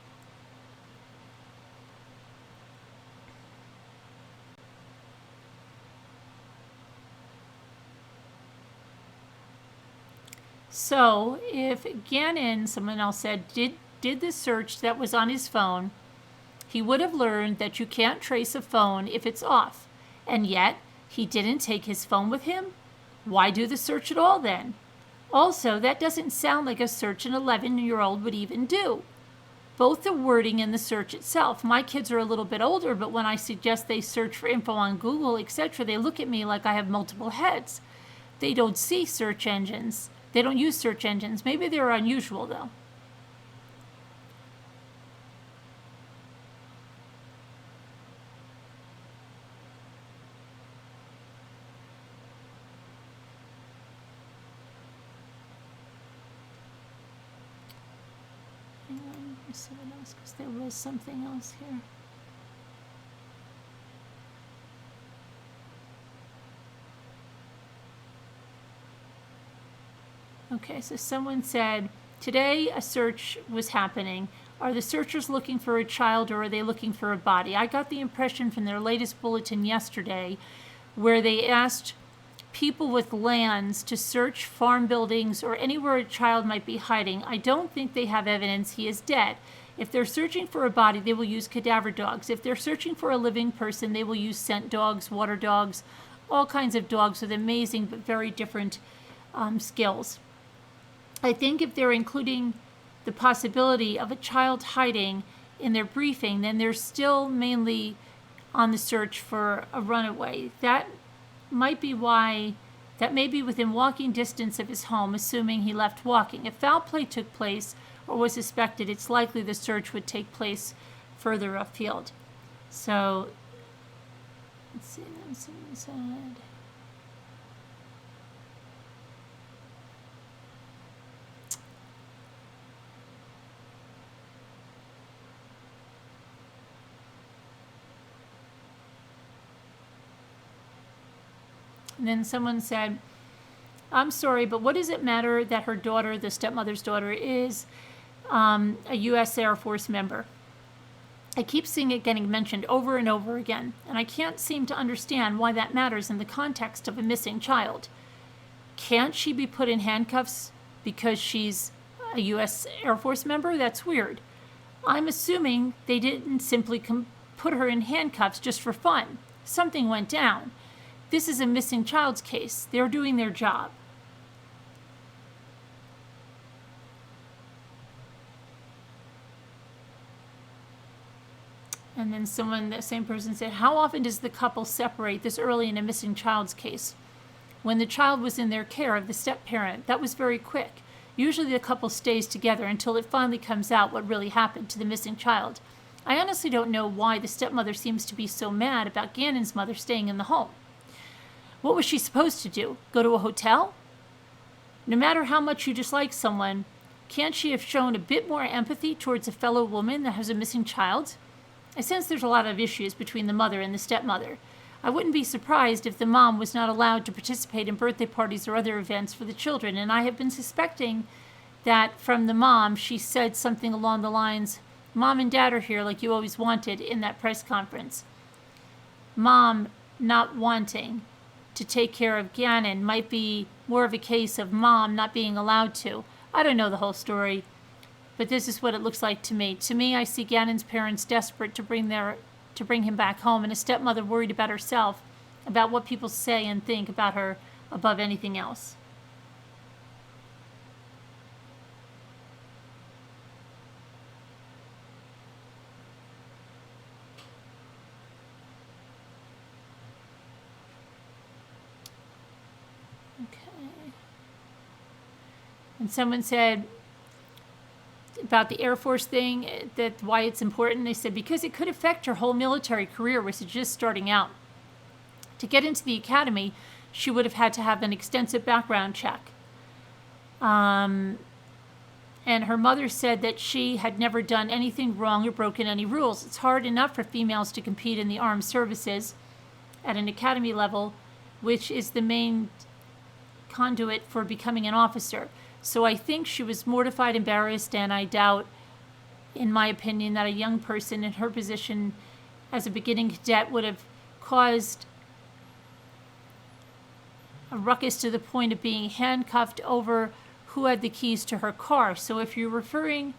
So, if Gannon, someone else said, did the search that was on his phone, he would have learned that you can't trace a phone if it's off. And yet, he didn't take his phone with him? Why do the search at all then? Also, that doesn't sound like a search an 11-year-old would even do. Both the wording and the search itself. My kids are a little bit older, but when I suggest they search for info on Google, etc., they look at me like I have multiple heads. They don't see search engines. They don't use search engines. Maybe they're unusual, though. See what else, because there was something else here. Okay, so someone said, today a search was happening. Are the searchers looking for a child or are they looking for a body? I got the impression from their latest bulletin yesterday where they asked people with lands to search farm buildings or anywhere a child might be hiding. I don't think they have evidence he is dead. If they're searching for a body, they will use cadaver dogs. If they're searching for a living person, they will use scent dogs, water dogs, all kinds of dogs with amazing but very different skills. I think if they're including the possibility of a child hiding in their briefing, then they're still mainly on the search for a runaway. That might be why, that may be within walking distance of his home, assuming he left walking. If foul play took place or was suspected, it's likely the search would take place further afield. So, let's see, that's inside. And then someone said, I'm sorry, but what does it matter that her daughter, the stepmother's daughter, is a U.S. Air Force member? I keep seeing it getting mentioned over and over again, and I can't seem to understand why that matters in the context of a missing child. Can't she be put in handcuffs because she's a U.S. Air Force member? That's weird. I'm assuming they didn't simply put her in handcuffs just for fun. Something went down. This is a missing child's case. They're doing their job. And then the same person said, how often does the couple separate this early in a missing child's case? When the child was in their care of the step-parent, that was very quick. Usually the couple stays together until it finally comes out what really happened to the missing child. I honestly don't know why the stepmother seems to be so mad about Gannon's mother staying in the home. What was she supposed to do? Go to a hotel? No matter how much you dislike someone, can't she have shown a bit more empathy towards a fellow woman that has a missing child? I sense there's a lot of issues between the mother and the stepmother. I wouldn't be surprised if the mom was not allowed to participate in birthday parties or other events for the children, and I have been suspecting that from the mom she said something along the lines, Mom and Dad are here like you always wanted in that press conference. Mom not wanting to take care of Gannon might be more of a case of mom not being allowed to. I don't know the whole story, but this is what it looks like to me. To me, I see Gannon's parents desperate to bring him back home, and a stepmother worried about herself, about what people say and think about her above anything else. Okay. And someone said about the Air Force thing, that why it's important. They said because it could affect her whole military career, which is just starting out. To get into the academy, she would have had to have an extensive background check. And her mother said that she had never done anything wrong or broken any rules. It's hard enough for females to compete in the armed services at an academy level, which is the main conduit for becoming an officer. So I think she was mortified, embarrassed, and I doubt, in my opinion, that a young person in her position as a beginning cadet would have caused a ruckus to the point of being handcuffed over who had the keys to her car. So if you're referring,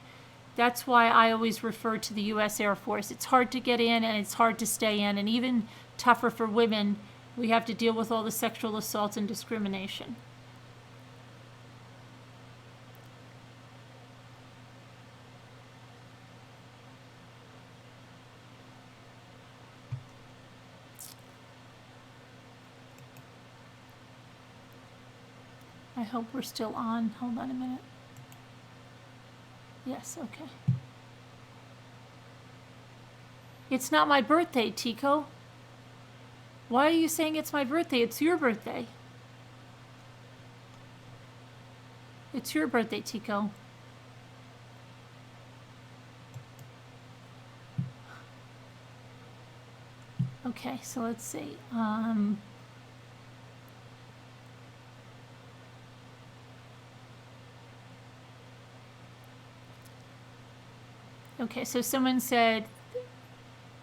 that's why I always refer to the U.S. Air Force. It's hard to get in and it's hard to stay in, and even tougher for women. We have to deal with all the sexual assaults and discrimination. I hope we're still on. Hold on a minute. Yes, okay. It's not my birthday, Tico. Why are you saying it's my birthday? It's your birthday. It's your birthday, Tico. Okay, so let's see. Okay, so someone said,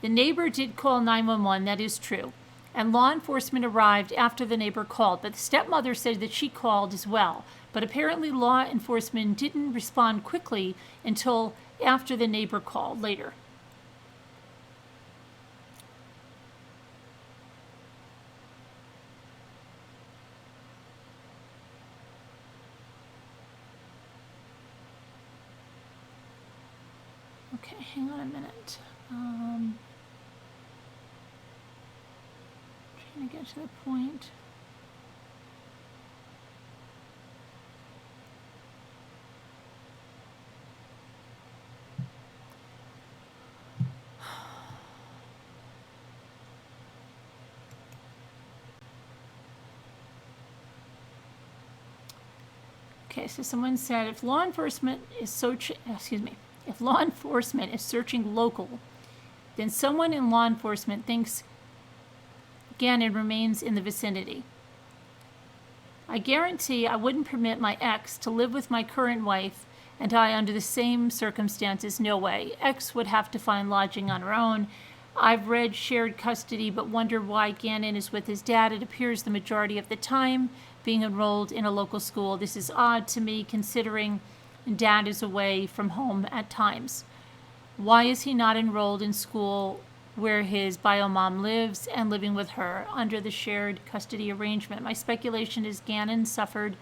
the neighbor did call 911, that is true. And law enforcement arrived after the neighbor called, but the stepmother said that she called as well. But apparently law enforcement didn't respond quickly until after the neighbor called later. Okay, hang on a minute. Trying to get to the point. Okay, so someone said if law enforcement is if law enforcement is searching local, then someone in law enforcement thinks Gannon remains in the vicinity. I guarantee I wouldn't permit my ex to live with my current wife and I under the same circumstances. No way. Ex would have to find lodging on her own. I've read shared custody, but wonder why Gannon is with his dad. It appears the majority of the time being enrolled in a local school. This is odd to me considering dad is away from home at times. Why is he not enrolled in school where his bio mom lives and living with her under the shared custody arrangement? My speculation is Gannon suffered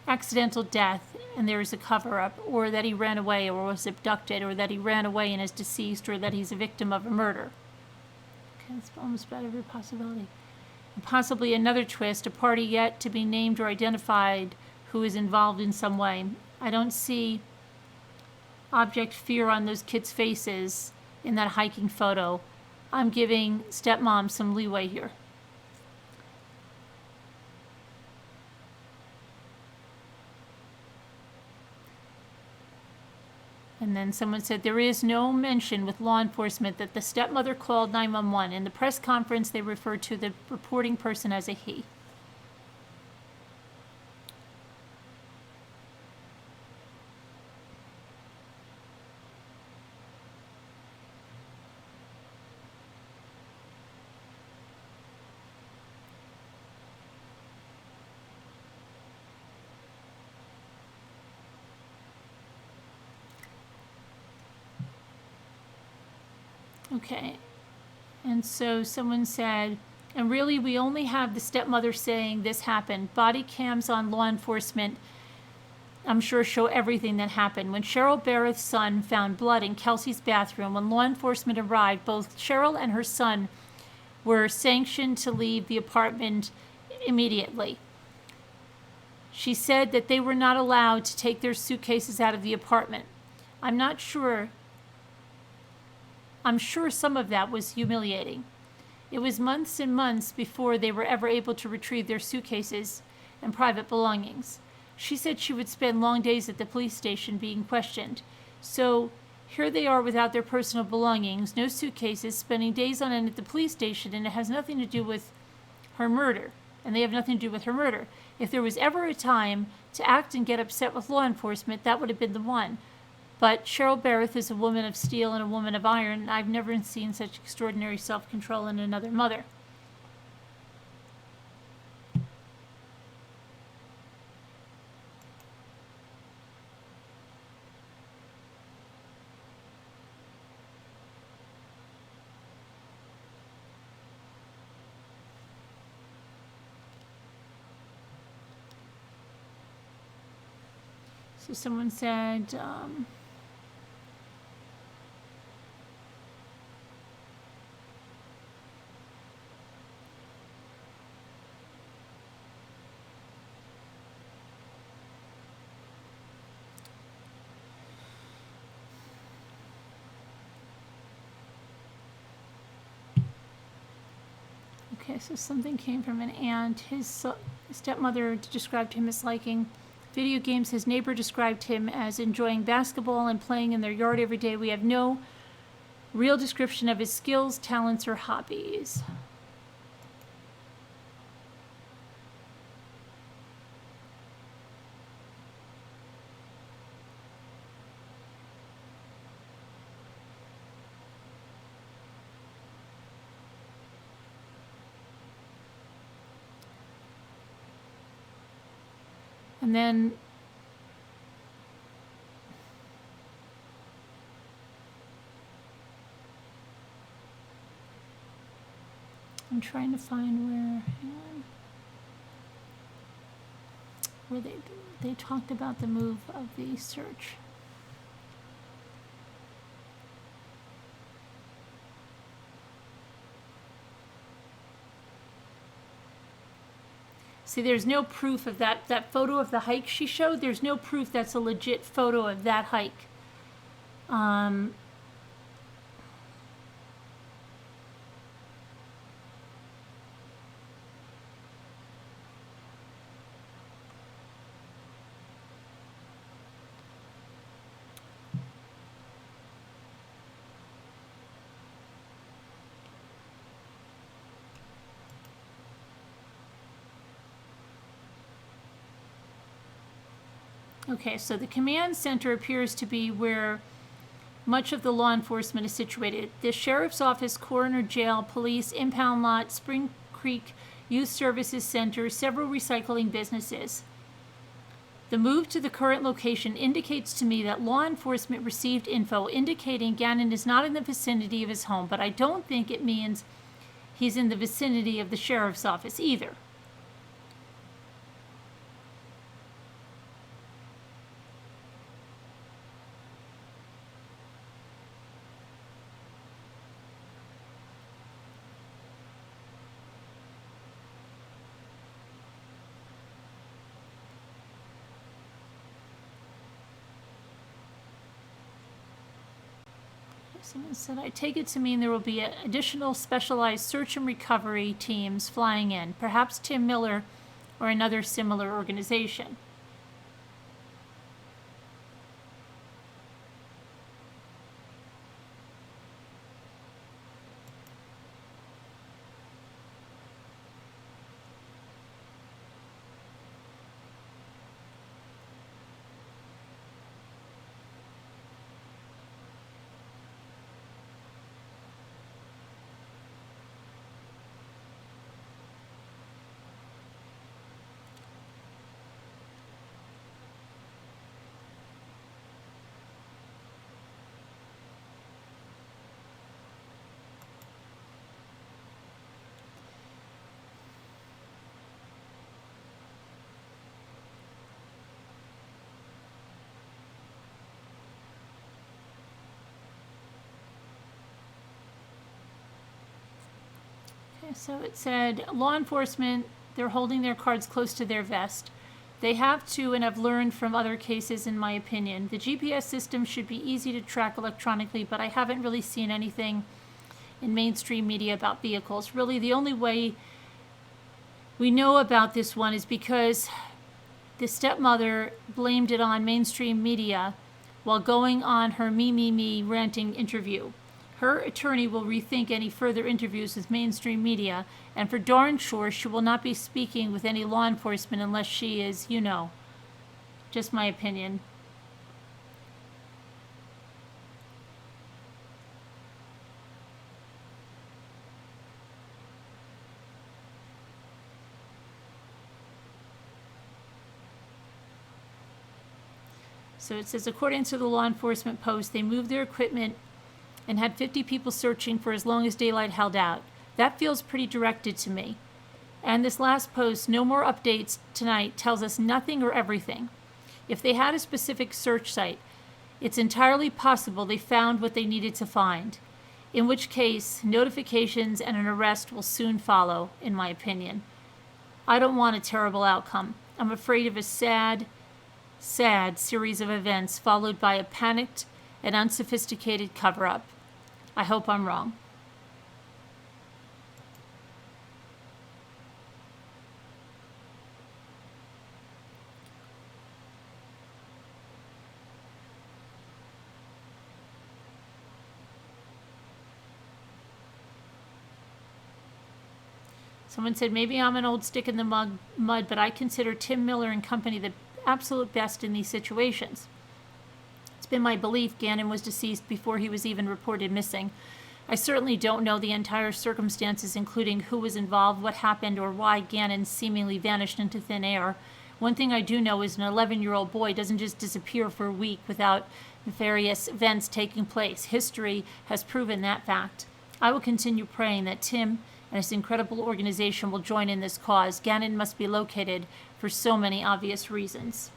accidental death and there is a cover-up, or that he ran away or was abducted, or that he ran away and is deceased, or that he's a victim of a murder. Okay, that's almost about every possibility. And possibly another twist, a party yet to be named or identified who is involved in some way. I don't see object fear on those kids' faces in that hiking photo. I'm giving stepmom some leeway here. And then someone said, there is no mention with law enforcement that the stepmother called 911. In the press conference, they referred to the reporting person as a he. Okay, and so someone said, and really we only have the stepmother saying this happened. Body cams on law enforcement, I'm sure, show everything that happened. When Cheryl Barrett's son found blood in Kelsey's bathroom, when law enforcement arrived, both Cheryl and her son were sanctioned to leave the apartment immediately. She said that they were not allowed to take their suitcases out of the apartment. I'm sure some of that was humiliating. It was months and months before they were ever able to retrieve their suitcases and private belongings. She said she would spend long days at the police station being questioned. So here they are without their personal belongings, no suitcases, spending days on end at the police station, and it has nothing to do with her murder. And they have nothing to do with her murder. If there was ever a time to act and get upset with law enforcement, that would have been the one. But Cheryl Barrett is a woman of steel and a woman of iron, and I've never seen such extraordinary self-control in another mother. So someone said, okay, so something came from an aunt. His stepmother described him as liking video games. His neighbor described him as enjoying basketball and playing in their yard every day. We have no real description of his skills, talents, or hobbies. And then I'm trying to find where they talked about the move of the search. See, there's no proof of that photo of the hike she showed. There's no proof that's a legit photo of that hike. Okay, so the command center appears to be where much of the law enforcement is situated. The sheriff's office, coroner, jail, police, impound lot, Spring Creek Youth Services Center, several recycling businesses. The move to the current location indicates to me that law enforcement received info indicating Gannon is not in the vicinity of his home, but I don't think it means he's in the vicinity of the sheriff's office either. Someone said, I take it to mean there will be additional specialized search and recovery teams flying in, perhaps Tim Miller or another similar organization. So it said, law enforcement, they're holding their cards close to their vest. They have to, and have learned from other cases, in my opinion. The GPS system should be easy to track electronically, but I haven't really seen anything in mainstream media about vehicles. Really, the only way we know about this one is because the stepmother blamed it on mainstream media while going on her me ranting interview. Her attorney will rethink any further interviews with mainstream media, and for darn sure she will not be speaking with any law enforcement unless she is, you know. Just my opinion. So it says, according to the law enforcement post, they moved their equipment and had 50 people searching for as long as daylight held out. That feels pretty directed to me. And this last post, no more updates tonight, tells us nothing or everything. If they had a specific search site, it's entirely possible they found what they needed to find, in which case notifications and an arrest will soon follow, in my opinion. I don't want a terrible outcome. I'm afraid of a sad series of events followed by a panicked and unsophisticated cover-up. I hope I'm wrong. Someone said, maybe I'm an old stick in the mud, but I consider Tim Miller and company the absolute best in these situations. It's been my belief Gannon was deceased before he was even reported missing. I certainly don't know the entire circumstances, including who was involved, what happened, or why Gannon seemingly vanished into thin air. One thing I do know is an 11-year-old boy doesn't just disappear for a week without nefarious events taking place. History has proven that fact. I will continue praying that Tim and his incredible organization will join in this cause. Gannon must be located for so many obvious reasons.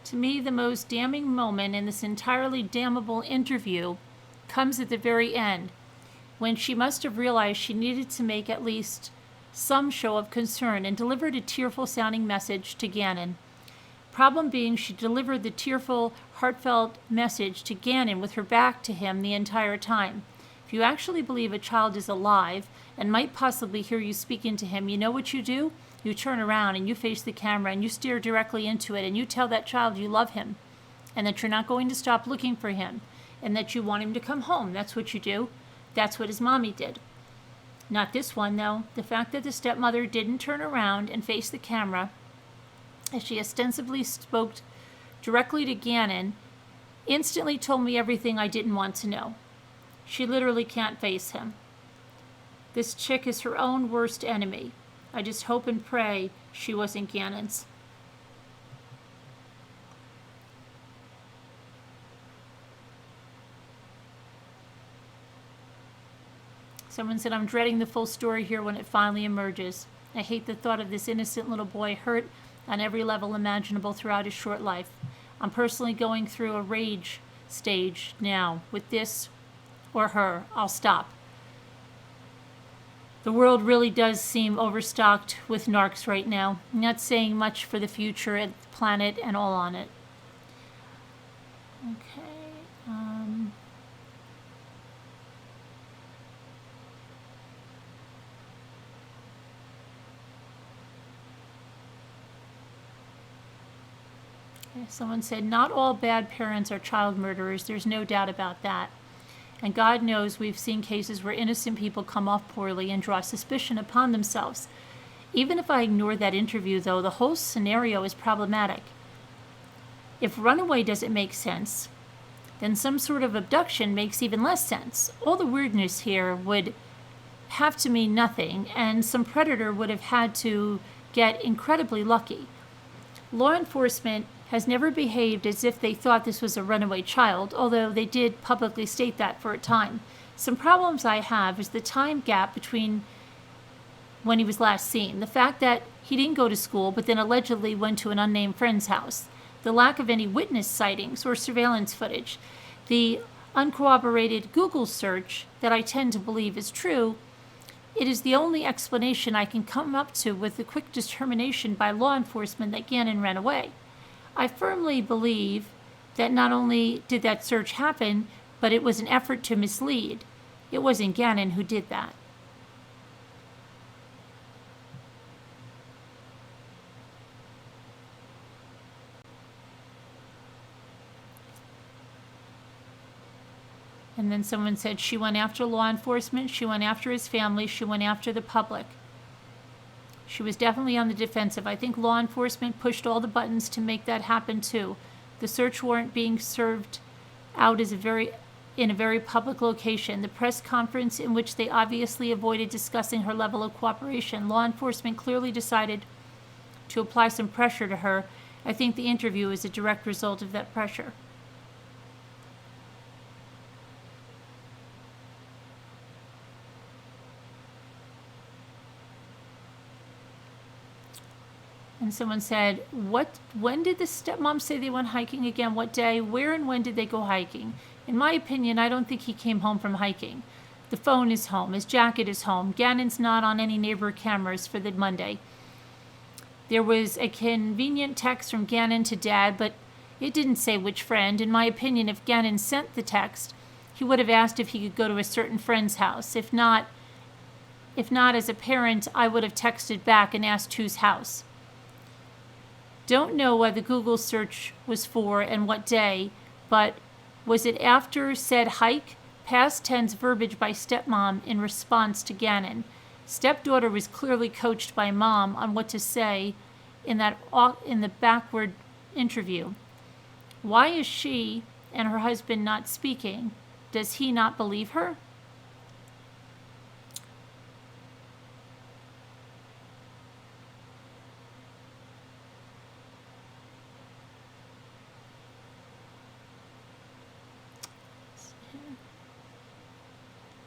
To me, the most damning moment in this entirely damnable interview comes at the very end, when she must have realized she needed to make at least some show of concern and delivered a tearful-sounding message to Gannon. Problem being, she delivered the tearful, heartfelt message to Gannon with her back to him the entire time. If you actually believe a child is alive and might possibly hear you speaking to him, you know what you do? You turn around and you face the camera and you stare directly into it and you tell that child you love him and that you're not going to stop looking for him and that you want him to come home. That's what you do. That's what his mommy did. Not this one, though. The fact that the stepmother didn't turn around and face the camera as she ostensibly spoke directly to Gannon instantly told me everything I didn't want to know. She literally can't face him. This chick is her own worst enemy. I just hope and pray she wasn't Gannon's. Someone said, I'm dreading the full story here when it finally emerges. I hate the thought of this innocent little boy hurt on every level imaginable throughout his short life. I'm personally going through a rage stage now. With this or her, I'll stop. The world really does seem overstocked with narcs right now. I'm not saying much for the future and the planet and all on it. Okay. Someone said, not all bad parents are child murderers. There's no doubt about that. And God knows we've seen cases where innocent people come off poorly and draw suspicion upon themselves. Even if I ignore that interview, though, the whole scenario is problematic. If runaway doesn't make sense, then some sort of abduction makes even less sense. All the weirdness here would have to mean nothing, and some predator would have had to get incredibly lucky. Law enforcement has never behaved as if they thought this was a runaway child, although they did publicly state that for a time. Some problems I have is the time gap between when he was last seen, the fact that he didn't go to school but then allegedly went to an unnamed friend's house, the lack of any witness sightings or surveillance footage, the uncorroborated Google search that I tend to believe is true. It is the only explanation I can come up to with the quick determination by law enforcement that Gannon ran away. I firmly believe that not only did that search happen, but it was an effort to mislead. It wasn't Gannon who did that. And then someone said she went after law enforcement, she went after his family, she went after the public. She was definitely on the defensive. I think law enforcement pushed all the buttons to make that happen too. The search warrant being served out in a very public location. The press conference in which they obviously avoided discussing her level of cooperation. Law enforcement clearly decided to apply some pressure to her. I think the interview is a direct result of that pressure. And someone said, when did the stepmom say they went hiking again? What day? Where and when did they go hiking? In my opinion, I don't think he came home from hiking. The phone is home. His jacket is home. Gannon's not on any neighbor cameras for the Monday. There was a convenient text from Gannon to Dad, but it didn't say which friend. In my opinion, if Gannon sent the text, he would have asked if he could go to a certain friend's house. If not, as a parent, I would have texted back and asked whose house. Don't know what the Google search was for and what day, but was it after said hike? Past tense verbiage by stepmom in response to Gannon. Stepdaughter was clearly coached by mom on what to say in the backward interview. Why is she and her husband not speaking? Does he not believe her?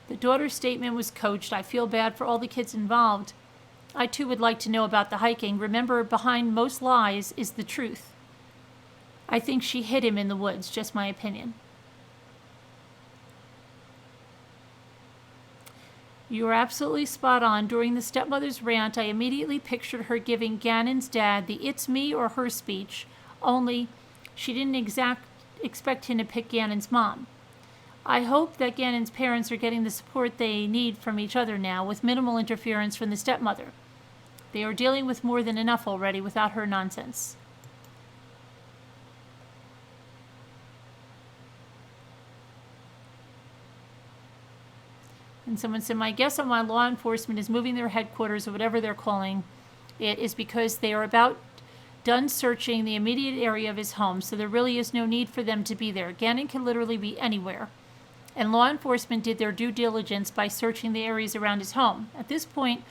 The daughter's statement was coached. I feel bad for all the kids involved. I too would like to know about the hiking. Remember, behind most lies is the truth. I think she hid him in the woods, just my opinion. You are absolutely spot on. During the stepmother's rant, I immediately pictured her giving Gannon's dad the "it's me or her" speech, only she didn't expect him to pick Gannon's mom. I hope that Gannon's parents are getting the support they need from each other now, with minimal interference from the stepmother. They are dealing with more than enough already without her nonsense. And someone said, my guess on why law enforcement is moving their headquarters, or whatever they're calling it, is because they are about done searching the immediate area of his home, so there really is no need for them to be there. Gannon can literally be anywhere. And law enforcement did their due diligence by searching the areas around his home. At this point,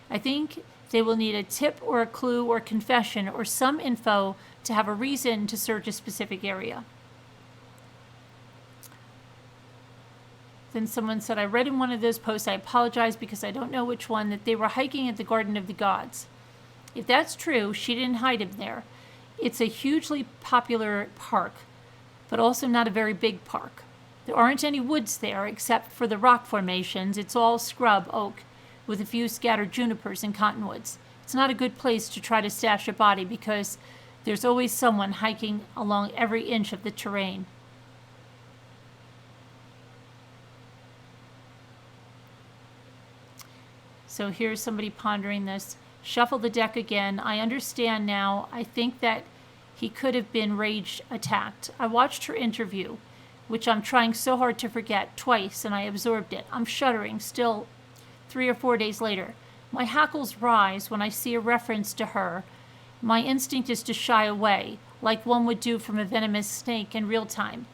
I think they will need a tip or a clue or confession or some info to have a reason to search a specific area. Then someone said, I read in one of those posts, I apologize because I don't know which one, that they were hiking at the Garden of the Gods. If that's true, she didn't hide him there. It's a hugely popular park, but also not a very big park. There aren't any woods there except for the rock formations. It's all scrub oak with a few scattered junipers and cottonwoods. It's not a good place to try to stash a body because there's always someone hiking along every inch of the terrain. So here's somebody pondering this. Shuffle the deck again. I understand now. I think that he could have been rage attacked. I watched her interview, which I'm trying so hard to forget, twice, and I absorbed it. I'm shuddering still 3 or 4 days later. My hackles rise when I see a reference to her. My instinct is to shy away, like one would do from a venomous snake in real time.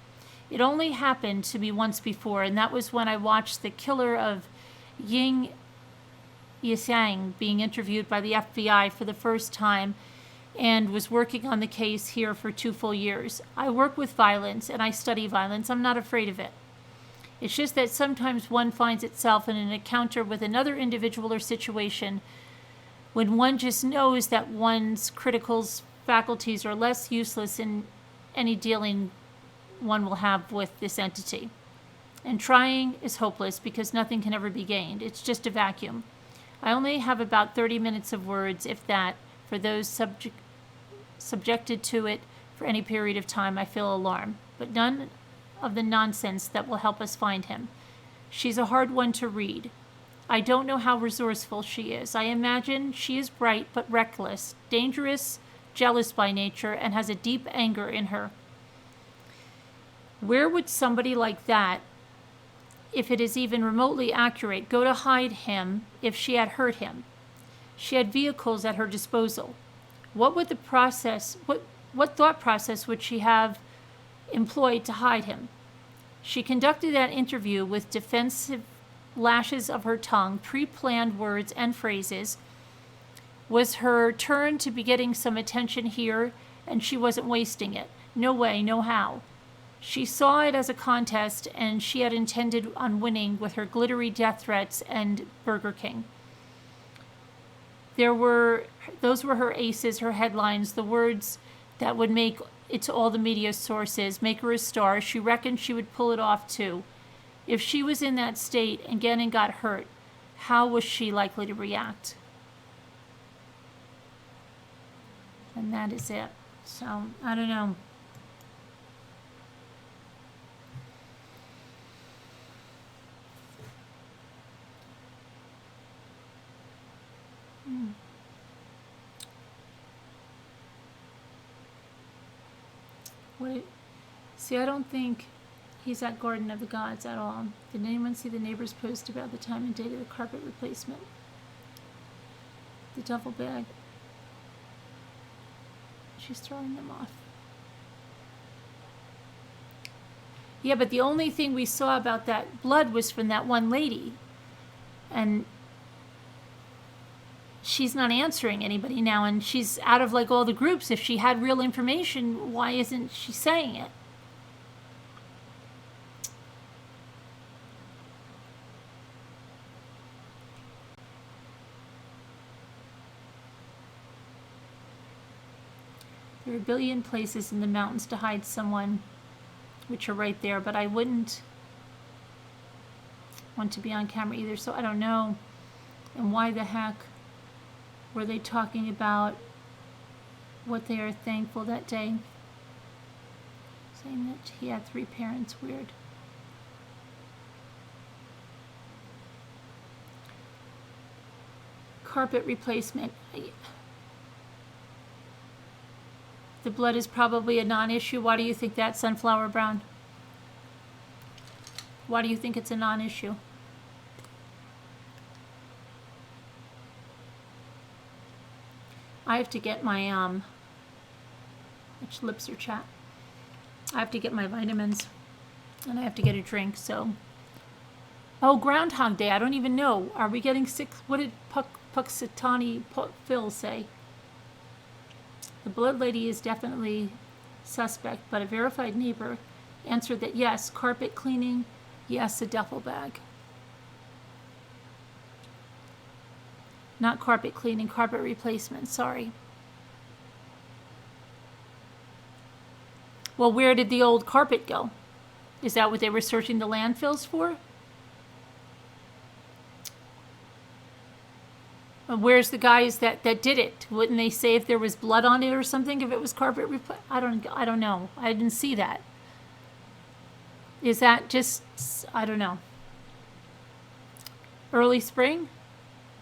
It only happened to me once before, and that was when I watched the killer of Ying Yisang being interviewed by the FBI for the first time and was working on the case here for 2 full years. I work with violence and I study violence. I'm not afraid of it. It's just that sometimes one finds itself in an encounter with another individual or situation when one just knows that one's critical faculties are less useless in any dealing one will have with this entity. And trying is hopeless because nothing can ever be gained. It's just a vacuum. I only have about 30 minutes of words, if that, for those subjected to it for any period of time. I feel alarmed, but none of the nonsense that will help us find him. She's a hard one to read. I don't know how resourceful she is. I imagine she is bright but reckless, dangerous, jealous by nature, and has a deep anger in her. Where would somebody like that, if it is even remotely accurate, go to hide him if she had hurt him? She had vehicles at her disposal. What thought process would she have employed to hide him? She conducted that interview with defensive lashes of her tongue, pre-planned words and phrases. Was her turn to be getting some attention here, and she wasn't wasting it? No way, no how. She saw it as a contest, and she had intended on winning with her glittery death threats and Burger King. Those were her aces, her headlines, the words that would make it to all the media sources, make her a star. She reckoned she would pull it off too. If she was in that state and Gannon got hurt, how was she likely to react? And that is it. So, I don't know. See, I don't think he's at Garden of the Gods at all. Did anyone see the neighbor's post about the time and date of the carpet replacement? The duffel bag. She's throwing them off. Yeah, but the only thing we saw about that blood was from that one lady. And she's not answering anybody now, and she's out of like all the groups. If she had real information, why isn't she saying it? There are a billion places in the mountains to hide someone, which are right there, but I wouldn't want to be on camera either, so I don't know. And why the heck were they talking about what they are thankful that day? Saying that he had 3 parents, weird. Carpet replacement. The blood is probably a non-issue. Why do you think that, Sunflower Brown? Why do you think it's a non-issue? I have to get my, which lips are chat? I have to get my vitamins, and I have to get a drink, so. Oh, Groundhog Day, I don't even know. Are we getting sick? What did Puxatani Phil say? The blood lady is definitely suspect, but a verified neighbor answered that yes, carpet cleaning, yes, a duffel bag. Not carpet cleaning, carpet replacement, sorry. Well, where did the old carpet go? Is that what they were searching the landfills for? Where's the guys that did it? Wouldn't they say if there was blood on it or something, if it was carpet I don't know. I didn't see that. Is that just, I don't know. Early spring?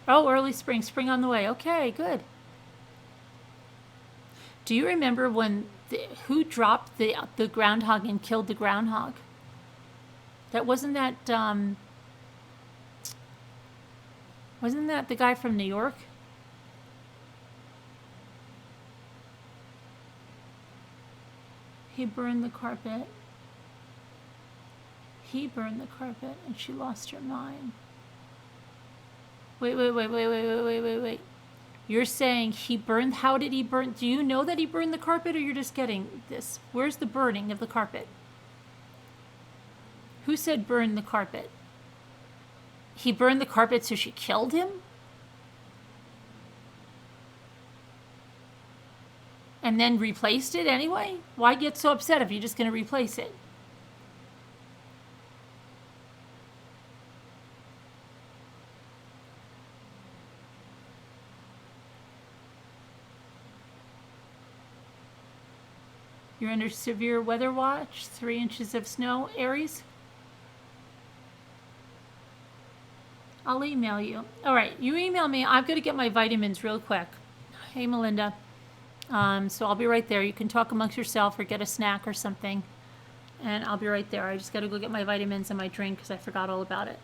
Oh, early spring. Spring on the way. Okay, good. Do you remember when, who dropped the groundhog and killed the groundhog? Wasn't that the guy from New York? He burned the carpet. He burned the carpet and she lost her mind. Wait. You're saying he burned, how did he burn? Do you know that he burned the carpet, or you're just getting this? Where's the burning of the carpet? Who said burn the carpet? He burned the carpet so she killed him? And then replaced it anyway? Why get so upset if you're just going to replace it? You're under severe weather watch, 3 inches of snow, Aries? I'll email you. All right, you email me. I've got to get my vitamins real quick. Hey, Melinda. So I'll be right there. You can talk amongst yourself or get a snack or something. And I'll be right there. I just got to go get my vitamins and my drink because I forgot all about it.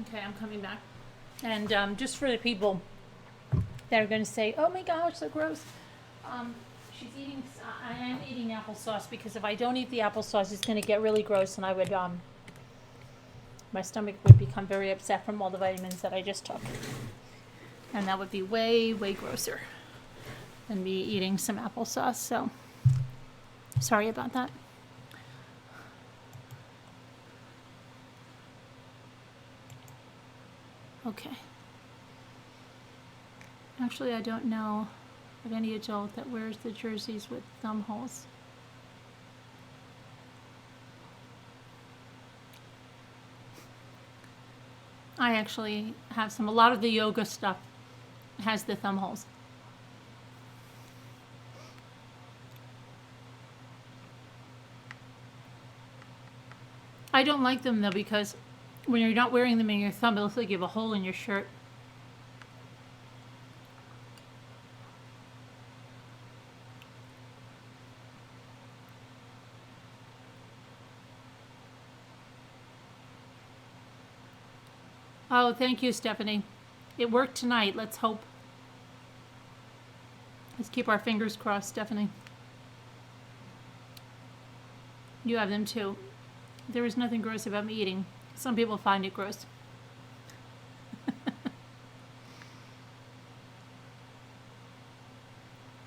Okay, I'm coming back. And just for the people that are going to say, "Oh my gosh, so gross," she's eating. I am eating applesauce because if I don't eat the applesauce, it's going to get really gross, and I would my stomach would become very upset from all the vitamins that I just took, and that would be way, way grosser than me eating some applesauce. So sorry about that. Okay. Actually, I don't know of any adult that wears the jerseys with thumb holes. I actually have some. A lot of the yoga stuff has the thumb holes. I don't like them though because when you're not wearing them in your thumb, it looks like you have a hole in your shirt. Oh, thank you, Stephanie. It worked tonight. Let's hope. Let's keep our fingers crossed, Stephanie. You have them too. There is nothing gross about me eating. Some people find it gross.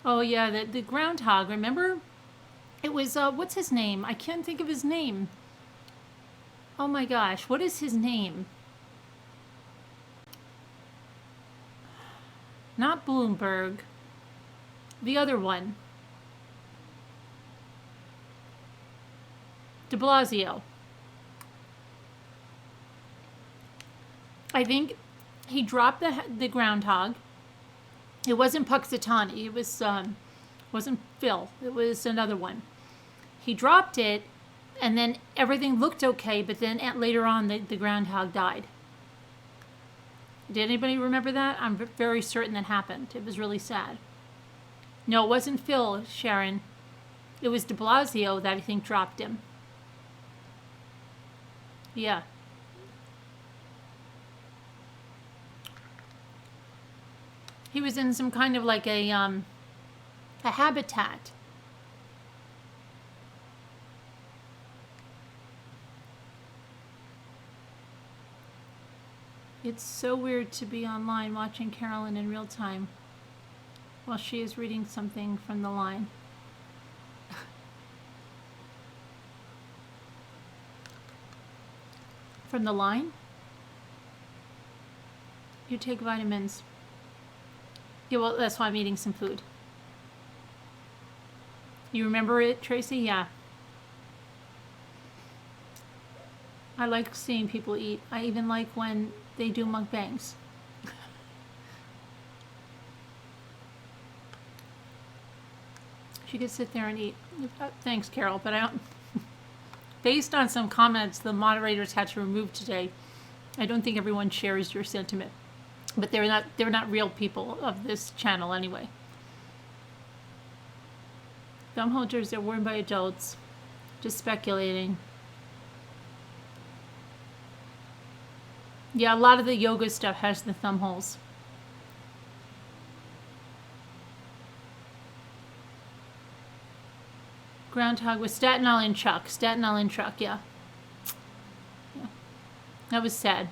Oh yeah, the groundhog, remember? It was, what's his name? I can't think of his name. Oh my gosh, what is his name? Not Bloomberg. The other one. De Blasio. I think he dropped the groundhog. It wasn't Puxatani. It was wasn't Phil. It was another one. He dropped it, and then everything looked okay. But then later on, the groundhog died. Did anybody remember that? I'm very certain that happened. It was really sad. No, it wasn't Phil, Sharon. It was de Blasio that I think dropped him. Yeah. He was in some kind of like a habitat. It's so weird to be online watching Carolyn in real time while she is reading something from the line. From the line? You take vitamins. Yeah, well, that's why I'm eating some food. You remember it, Tracy? Yeah. I like seeing people eat. I even like when they do mukbangs. She could sit there and eat. Thanks, Carol, but I don't. Based on some comments the moderators had to remove today, I don't think everyone shares your sentiment. But they're not real people of this channel anyway. Thumb holders are worn by adults. Just speculating. Yeah, a lot of the yoga stuff has the thumb holes. Groundhog was Staten Island Chuck. Staten Island Chuck, yeah. That was sad.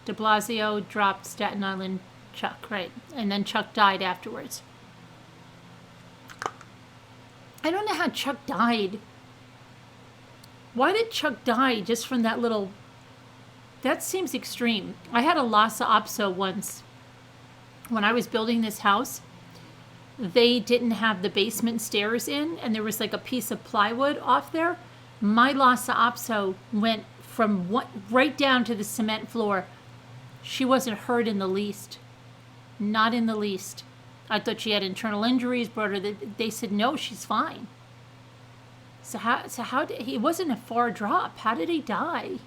De Blasio dropped Staten Island Chuck, right? And then Chuck died afterwards. I don't know how Chuck died. Why did Chuck die just from that little... That seems extreme. I had a Lhasa Apso once. When I was building this house, they didn't have the basement stairs in, and there was like a piece of plywood off there. My Lhasa Apso went from right down to the cement floor. She wasn't hurt in the least. Not in the least. I thought she had internal injuries, brought her. They said, no, she's fine. So how did he... It wasn't a far drop. How did he die?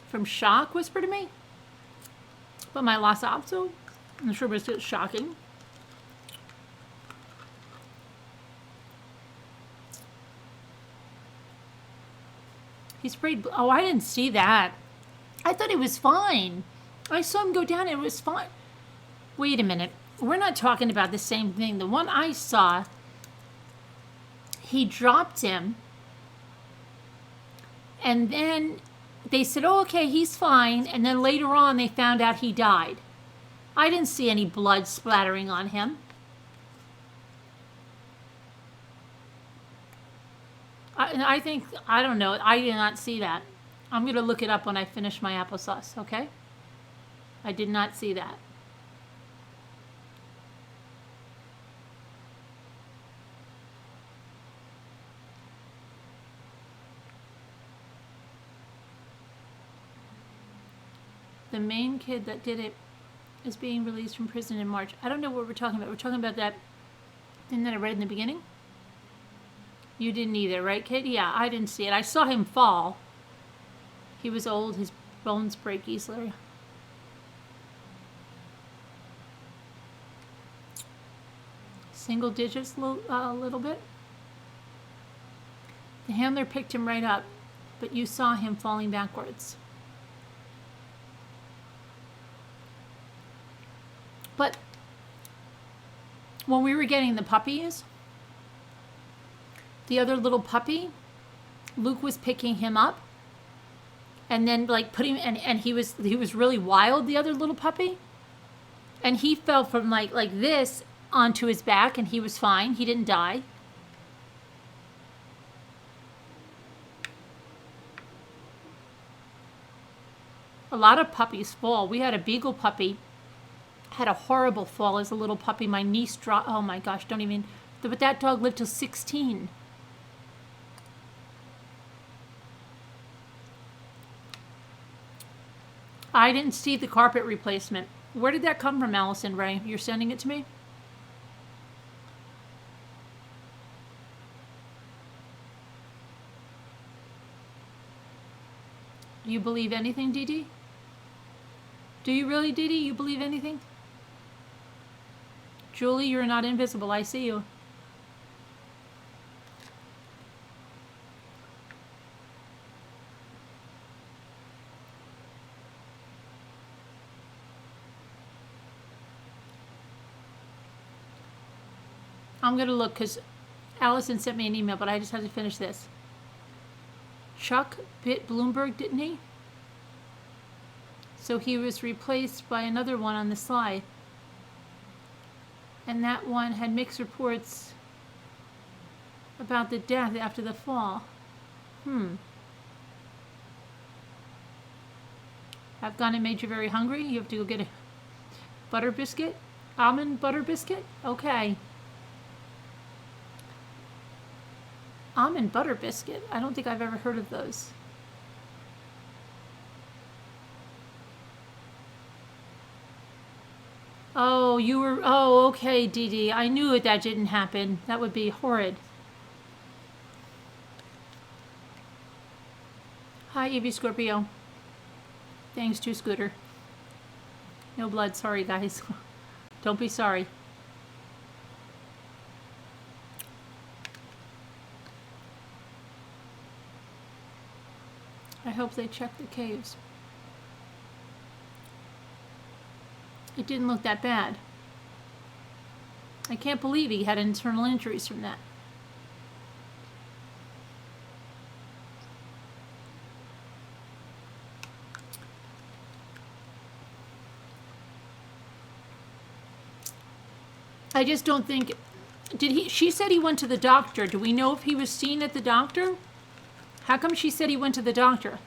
From shock, whisper to me. But my Lhasa Apso, I'm sure it was shocking. He sprayed. Oh, I didn't see that. I thought it was fine. I saw him go down and it was fine. Wait a minute. We're not talking about the same thing. The one I saw, he dropped him. And then they said, oh, okay, he's fine. And then later on, they found out he died. I didn't see any blood splattering on him. I think, I don't know, I did not see that. I'm going to look it up when I finish my applesauce, okay? I did not see that. The main kid that did it is being released from prison in March. I don't know what we're talking about. We're talking about that thing that I read in the beginning. You didn't either, right, kid? Yeah, I didn't see it. I saw him fall. He was old. His bones break easily. Single digits a little bit. The handler picked him right up, but you saw him falling backwards. But when we were getting the puppies, the other little puppy, Luke was picking him up and then like putting him, and he was really wild, the other little puppy. And he fell from like this onto his back and he was fine. He didn't die. A lot of puppies fall. We had a beagle puppy, had a horrible fall as a little puppy. My niece dropped, oh my gosh, don't even, but that dog lived till 16. I didn't see the carpet replacement. Where did that come from, Allison Ray? You're sending it to me? Do you believe anything, Dee Dee? Do you really, Dee Dee? You believe anything? Julie, you're not invisible. I see you. I'm going to look because Allison sent me an email, but I just have to finish this. Chuck bit Bloomberg, didn't he? So he was replaced by another one on the slide. And that one had mixed reports about the death after the fall. Have gone and made you very hungry? You have to go get a butter biscuit? Almond butter biscuit? Okay. Almond butter biscuit. I don't think I've ever heard of those. Oh, you were, oh, okay, Dee Dee. I knew that didn't happen. That would be horrid. Hi, Evie Scorpio. Thanks to Scooter. No blood, sorry guys. Don't be sorry. I hope they check the caves. It didn't look that bad. I can't believe he had internal injuries from that. I just don't think, she said he went to the doctor. Do we know if he was seen at the doctor? How come she said he went to the doctor?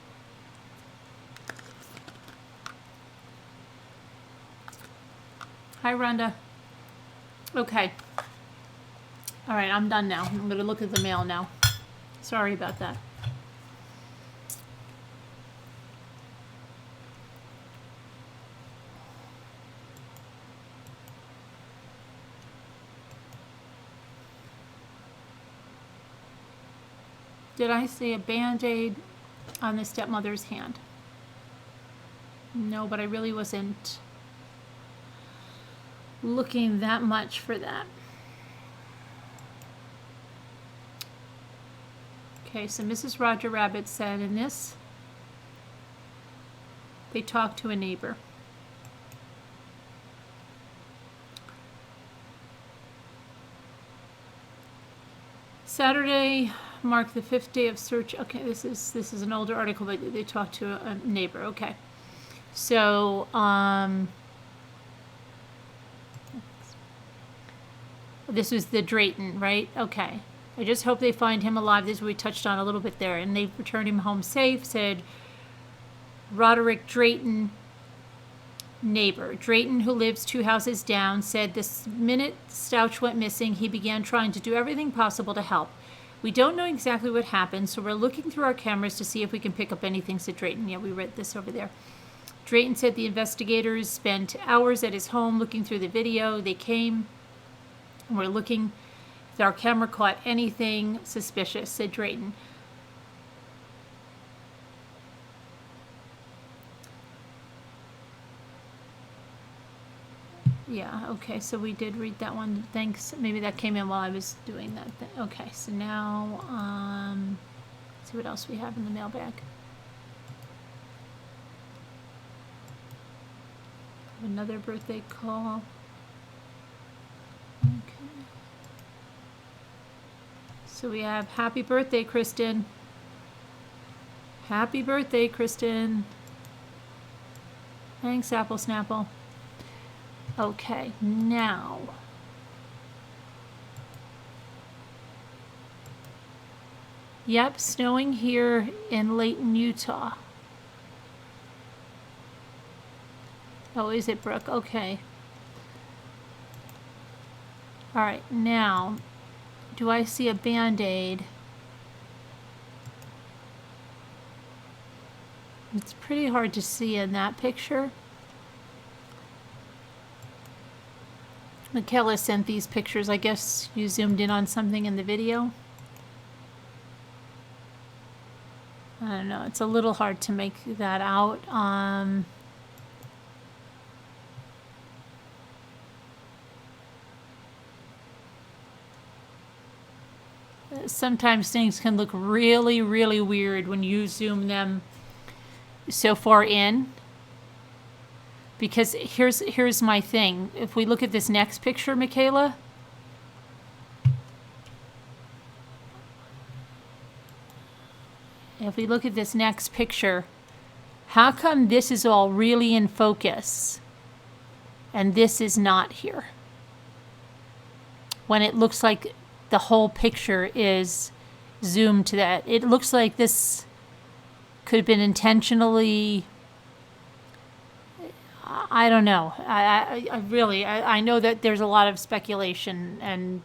Hi, Rhonda. Okay. All right, I'm done now. I'm going to look at the mail now. Sorry about that. Did I see a Band-Aid on the stepmother's hand? No, but I really wasn't looking that much for that. Okay, so Mrs. Roger Rabbit said in this, they talked to a neighbor. Saturday marked the 5th day of search. Okay, this is an older article, but they talked to a neighbor. Okay, so this was the Drayton, right? Okay. I just hope they find him alive. This is what we touched on a little bit there. And they returned him home safe, said Roderick Drayton, neighbor. Drayton, who lives 2 houses down, said this minute Stauch went missing, he began trying to do everything possible to help. We don't know exactly what happened, so we're looking through our cameras to see if we can pick up anything, said Drayton. Yeah, we read this over there. Drayton said the investigators spent hours at his home looking through the video. They came and we're looking if our camera caught anything suspicious, said Drayton. Yeah, okay, so we did read that one. Thanks. Maybe that came in while I was doing that. Okay, so now, let's see what else we have in the mailbag. Another birthday call. Okay. So we have happy birthday, Kristen. Happy birthday, Kristen. Thanks, Apple Snapple. Okay, now. Yep, snowing here in Layton, Utah. Oh, is it, Brooke? Okay. All right, now, do I see a Band-Aid? It's pretty hard to see in that picture. Michaela sent these pictures. I guess you zoomed in on something in the video. I don't know. It's a little hard to make that out. Sometimes things can look really, really weird when you zoom them so far in. Because here's my thing. If we look at this next picture, Michaela. If we look at this next picture, how come this is all really in focus and this is not here? When it looks like the whole picture is zoomed to that. It looks like this could have been intentionally, I don't know. I really know that there's a lot of speculation and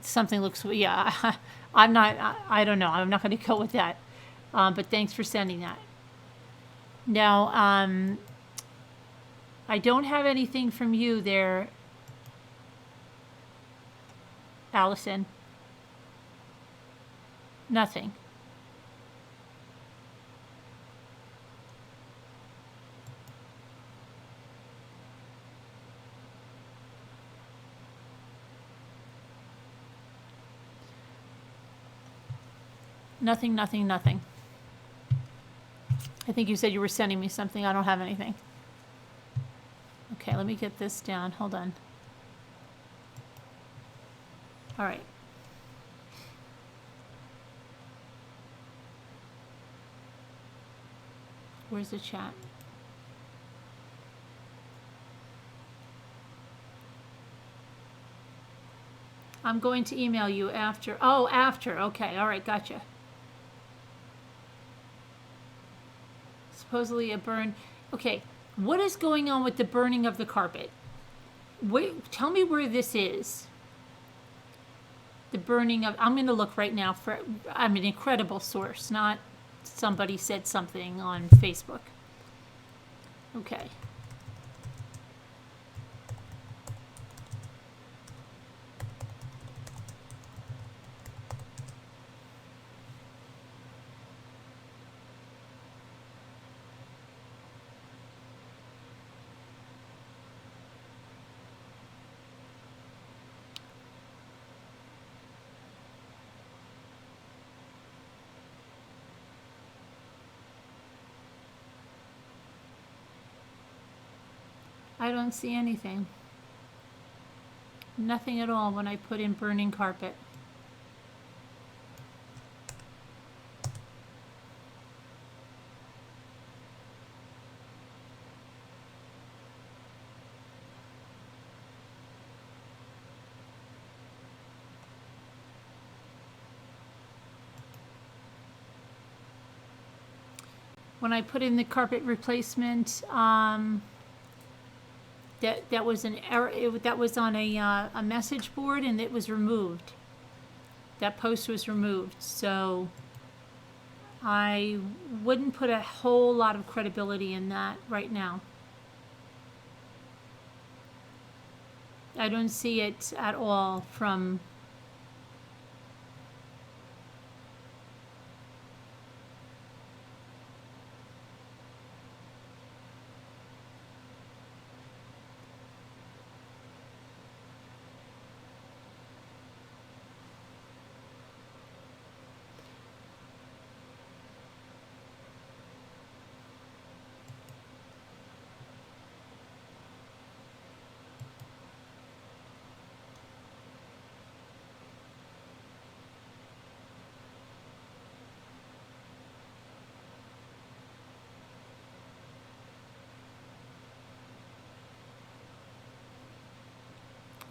something looks, yeah, I'm not, I don't know. I'm not going to go with that. But thanks for sending that. Now, I don't have anything from you there, Allison. Nothing. Nothing, nothing, nothing. I think you said you were sending me something. I don't have anything. Okay, let me get this down. Hold on. All right. Where's the chat? I'm going to email you after. Oh, after. Okay. All right. Gotcha. Supposedly a burn. Okay. What is going on with the burning of the carpet? Wait, tell me where this is. The burning of, I'm going to look right now for, I'm an incredible source, not somebody said something on Facebook. Okay. I don't see anything. Nothing at all when I put in burning carpet. When I put in the carpet replacement, that was an error. That was on a message board, and it was removed. That post was removed, so I wouldn't put a whole lot of credibility in that right now. I don't see it at all from.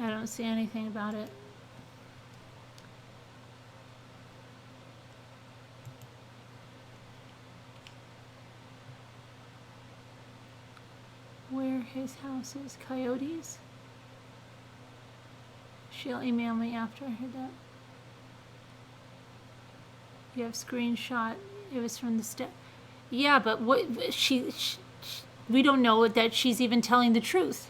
I don't see anything about it. Where his house is. Coyotes? She'll email me after I heard that. You have screenshot. It was from the step. Yeah, but what she we don't know that she's even telling the truth.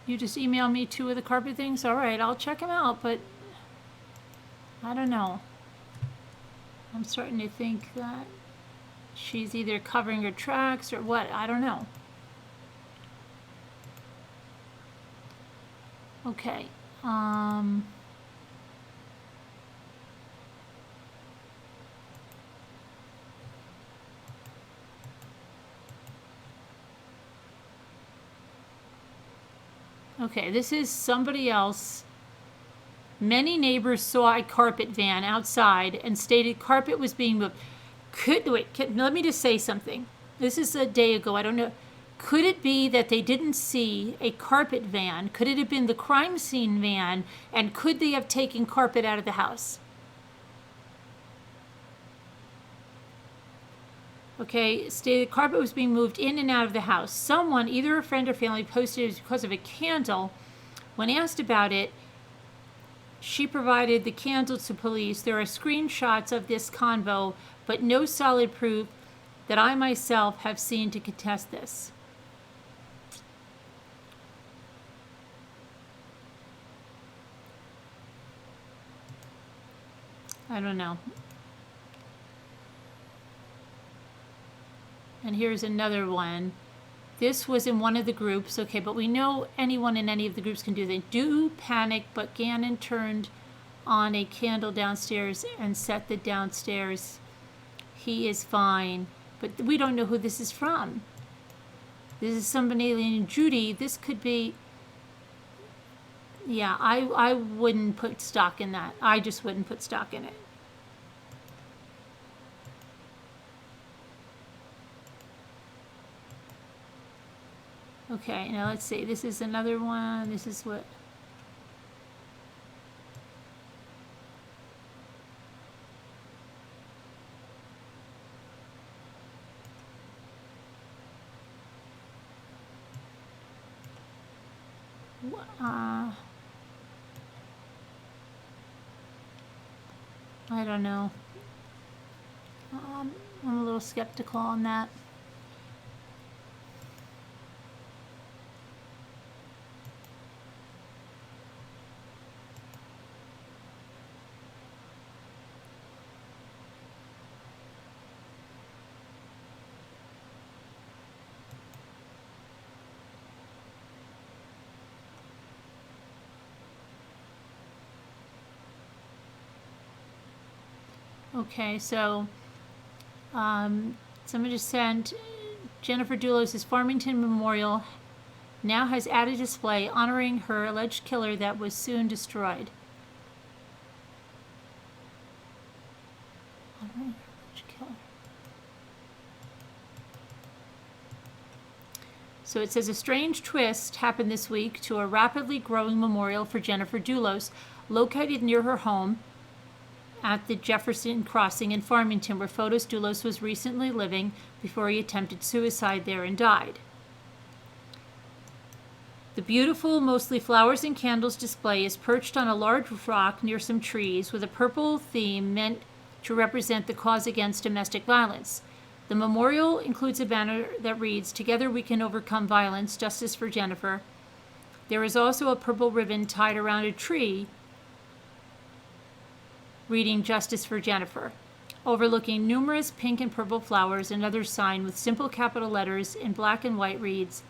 You just email me 2 of the carpet things? All right, I'll check them out, but I don't know. I'm starting to think that she's either covering her tracks or what. I don't know. Okay. Okay, this is somebody else. Many neighbors saw a carpet van outside and stated carpet was being moved. Let me just say something. This is a day ago. I don't know. Could it be that they didn't see a carpet van? Could it have been the crime scene van? And could they have taken carpet out of the house? Okay, stated carpet was being moved in and out of the house. Someone, either a friend or family, posted it was because of a candle. When asked about it, she provided the candle to police. There are screenshots of this convo, but no solid proof that I myself have seen to contest this. I don't know. And here's another one. This was in one of the groups, okay, but we know anyone in any of the groups can do that. Do panic, but Gannon turned on a candle downstairs and set the downstairs. He is fine, but we don't know who this is from. This is somebody named Judy. This could be, yeah, I wouldn't put stock in that. I just wouldn't put stock in it. Okay, now let's see. This is another one. This is what. I don't know. I'm a little skeptical on that. Okay, so someone just sent Jennifer Doulos' Farmington Memorial now has added display honoring her alleged killer that was soon destroyed. Honoring her alleged killer. So it says a strange twist happened this week to a rapidly growing memorial for Jennifer Doulos, located near her home at the Jefferson Crossing in Farmington, where Fotis Doulos was recently living before he attempted suicide there and died. The beautiful, mostly flowers and candles display is perched on a large rock near some trees with a purple theme meant to represent the cause against domestic violence. The memorial includes a banner that reads, "Together we can overcome violence, justice for Jennifer." There is also a purple ribbon tied around a tree reading "Justice for Jennifer." Overlooking numerous pink and purple flowers, another sign with simple capital letters in black and white reads,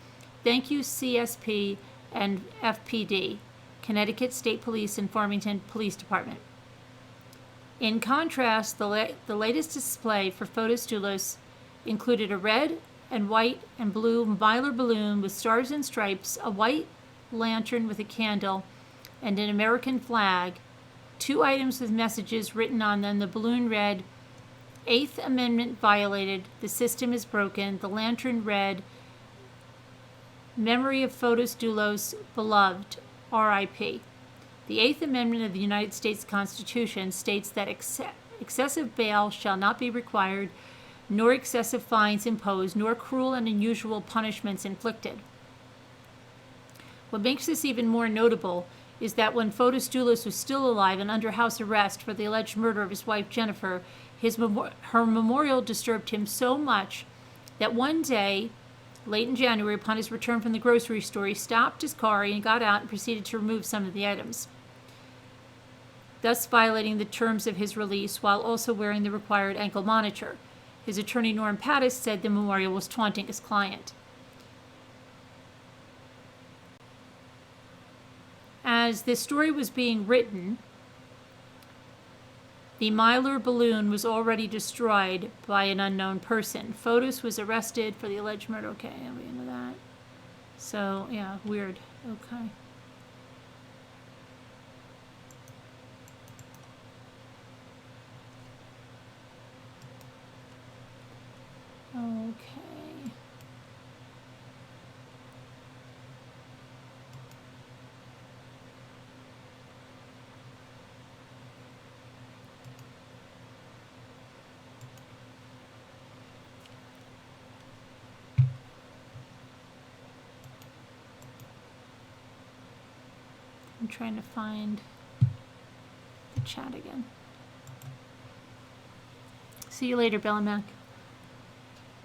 "Thank you CSP and FPD, Connecticut State Police and Farmington Police Department." In contrast, the latest display for Fotis Doulos included a red and white and blue Mylar balloon with stars and stripes, a white lantern with a candle, and an American flag. 2 items with messages written on them. The balloon read, "Eighth Amendment violated. The system is broken." The lantern read, "Memory of Fotis Doulos, beloved, R.I.P." The Eighth Amendment of the United States Constitution states that excessive bail shall not be required, nor excessive fines imposed, nor cruel and unusual punishments inflicted. What makes this even more notable is that when Fotis Doulos was still alive and under house arrest for the alleged murder of his wife Jennifer, her memorial disturbed him so much that one day, late in January, upon his return from the grocery store, he stopped his car and got out and proceeded to remove some of the items, thus violating the terms of his release while also wearing the required ankle monitor. His attorney, Norm Pattis, said the memorial was taunting his client. As this story was being written, the Mylar balloon was already destroyed by an unknown person. Fotis was arrested for the alleged murder. Okay, I'll be into that. So, yeah, weird. Okay. Okay. I'm trying to find the chat again. See you later, Bill and Mac.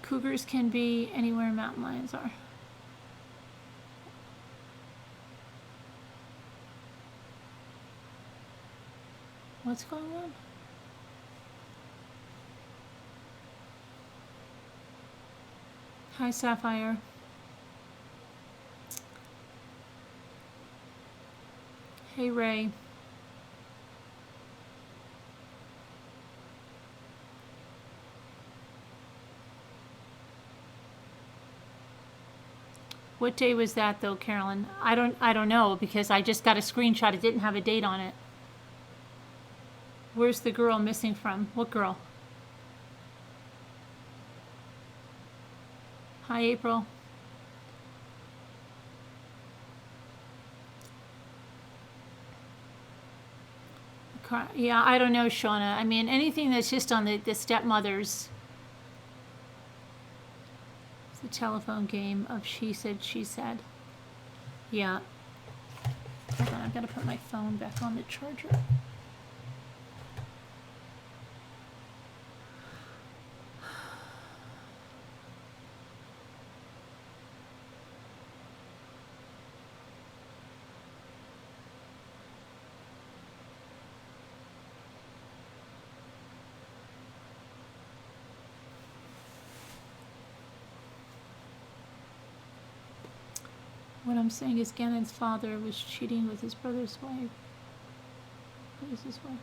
Cougars can be anywhere mountain lions are. What's going on? Hi, Sapphire. Hey, Ray. What day was that, though, Carolyn? I don't know, because I just got a screenshot. It didn't have a date on it. Where's the girl missing from? What girl? Hi, April. Yeah, I don't know, Shauna. I mean, anything that's just on the stepmothers. It's the telephone game of she said, she said. Yeah. Hold on, I've got to put my phone back on the charger. What I'm saying is Gannon's father was cheating with his brother's wife. What is his wife?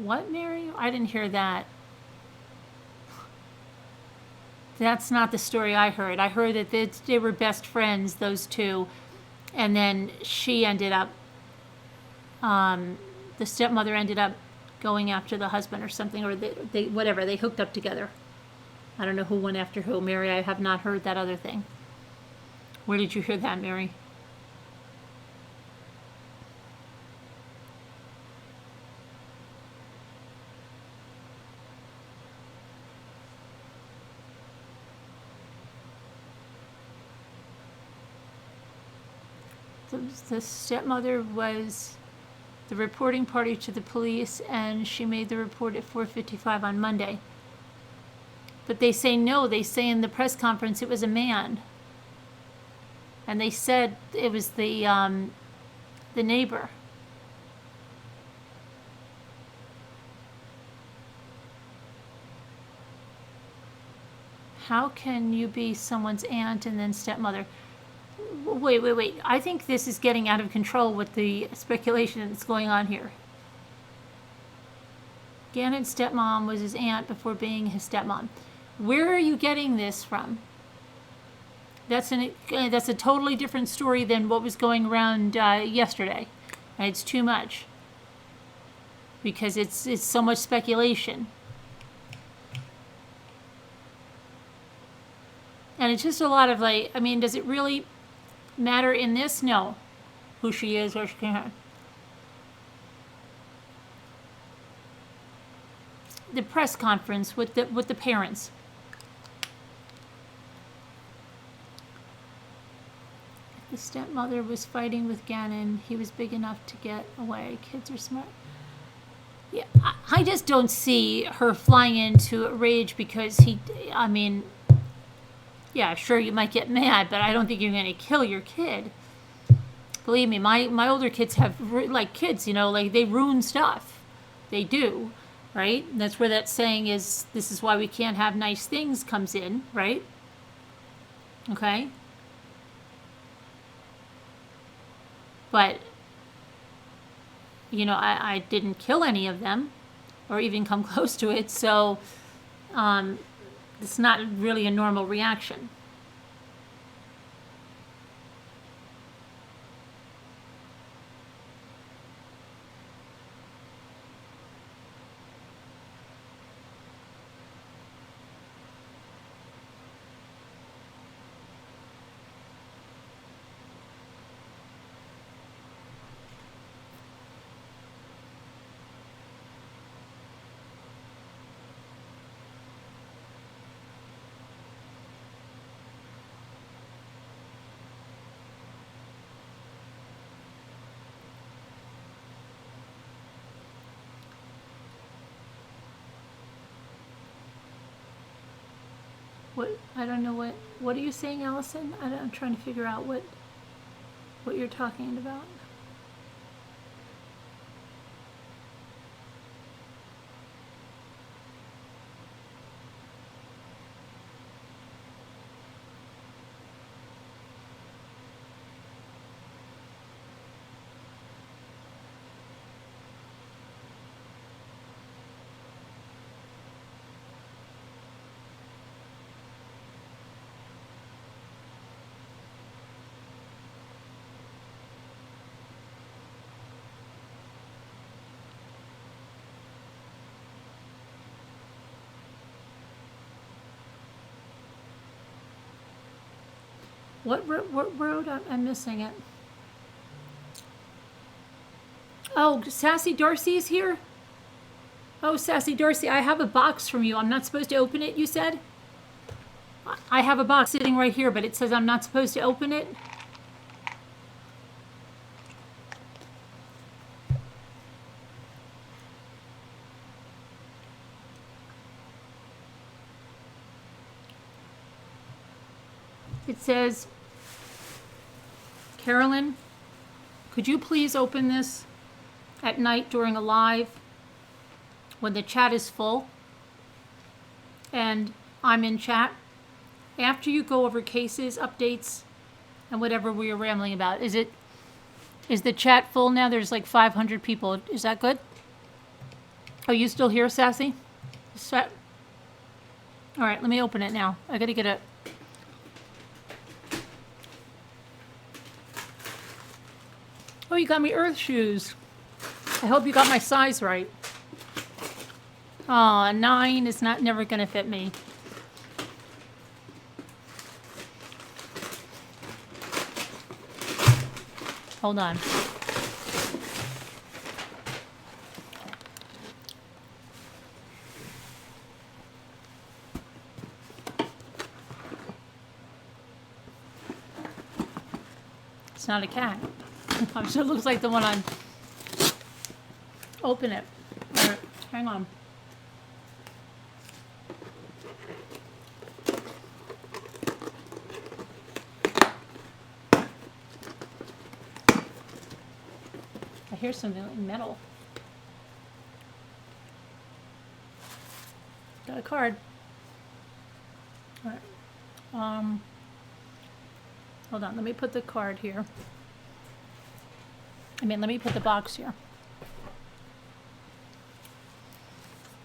What, Mary? I didn't hear that. That's not the story I heard. I heard that they were best friends, those two, and then she ended up, the stepmother ended up going after the husband or something, or they whatever, they hooked up together. I don't know who went after who. Mary, I have not heard that other thing. Where did you hear that, Mary? The stepmother was the reporting party to the police, and she made the report at 4:55 on Monday. But they say no. They say in the press conference it was a man, and they said it was the neighbor. How can you be someone's aunt and then stepmother? Wait. I think this is getting out of control with the speculation that's going on here. Gannon's stepmom was his aunt before being his stepmom. Where are you getting this from? That's a totally different story than what was going around yesterday. And it's too much. Because it's so much speculation. And it's just a lot of like, I mean, does it really matter in this? No. Who she is or she can't. The press conference with the parents. The stepmother was fighting with Gannon. He was big enough to get away. Kids are smart. Yeah, I just don't see her flying into a rage because I mean, yeah, sure, you might get mad, but I don't think you're going to kill your kid. Believe me, my older kids have, like kids, you know, like they ruin stuff. They do, right? And that's where that saying is, this is why we can't have nice things comes in, right? Okay? But, you know, I didn't kill any of them or even come close to it, so it's not really a normal reaction. I don't know what are you saying, Allison? I'm trying to figure out what you're talking about. What road? I'm missing it. Oh, Sassy Darcy's here? Oh, Sassy Darcy, I have a box from you. I'm not supposed to open it, you said? I have a box sitting right here, but it says I'm not supposed to open it. It says, Carolyn, could you please open this at night during a live when the chat is full and I'm in chat? After you go over cases, updates, and whatever we are rambling about. Is the chat full now? There's like 500 people. Is that good? Oh, you still here, Sassy? Set. All right, let me open it now. I gotta get it. Oh, you got me earth shoes. I hope you got my size right. Aw, 9 is never gonna fit me. Hold on. It's not a cat. I'm sure it looks like the one on. Open it. All right, hang on. I hear something metal. Got a card. All right. Hold on. Let me put the card here. Let me put the box here.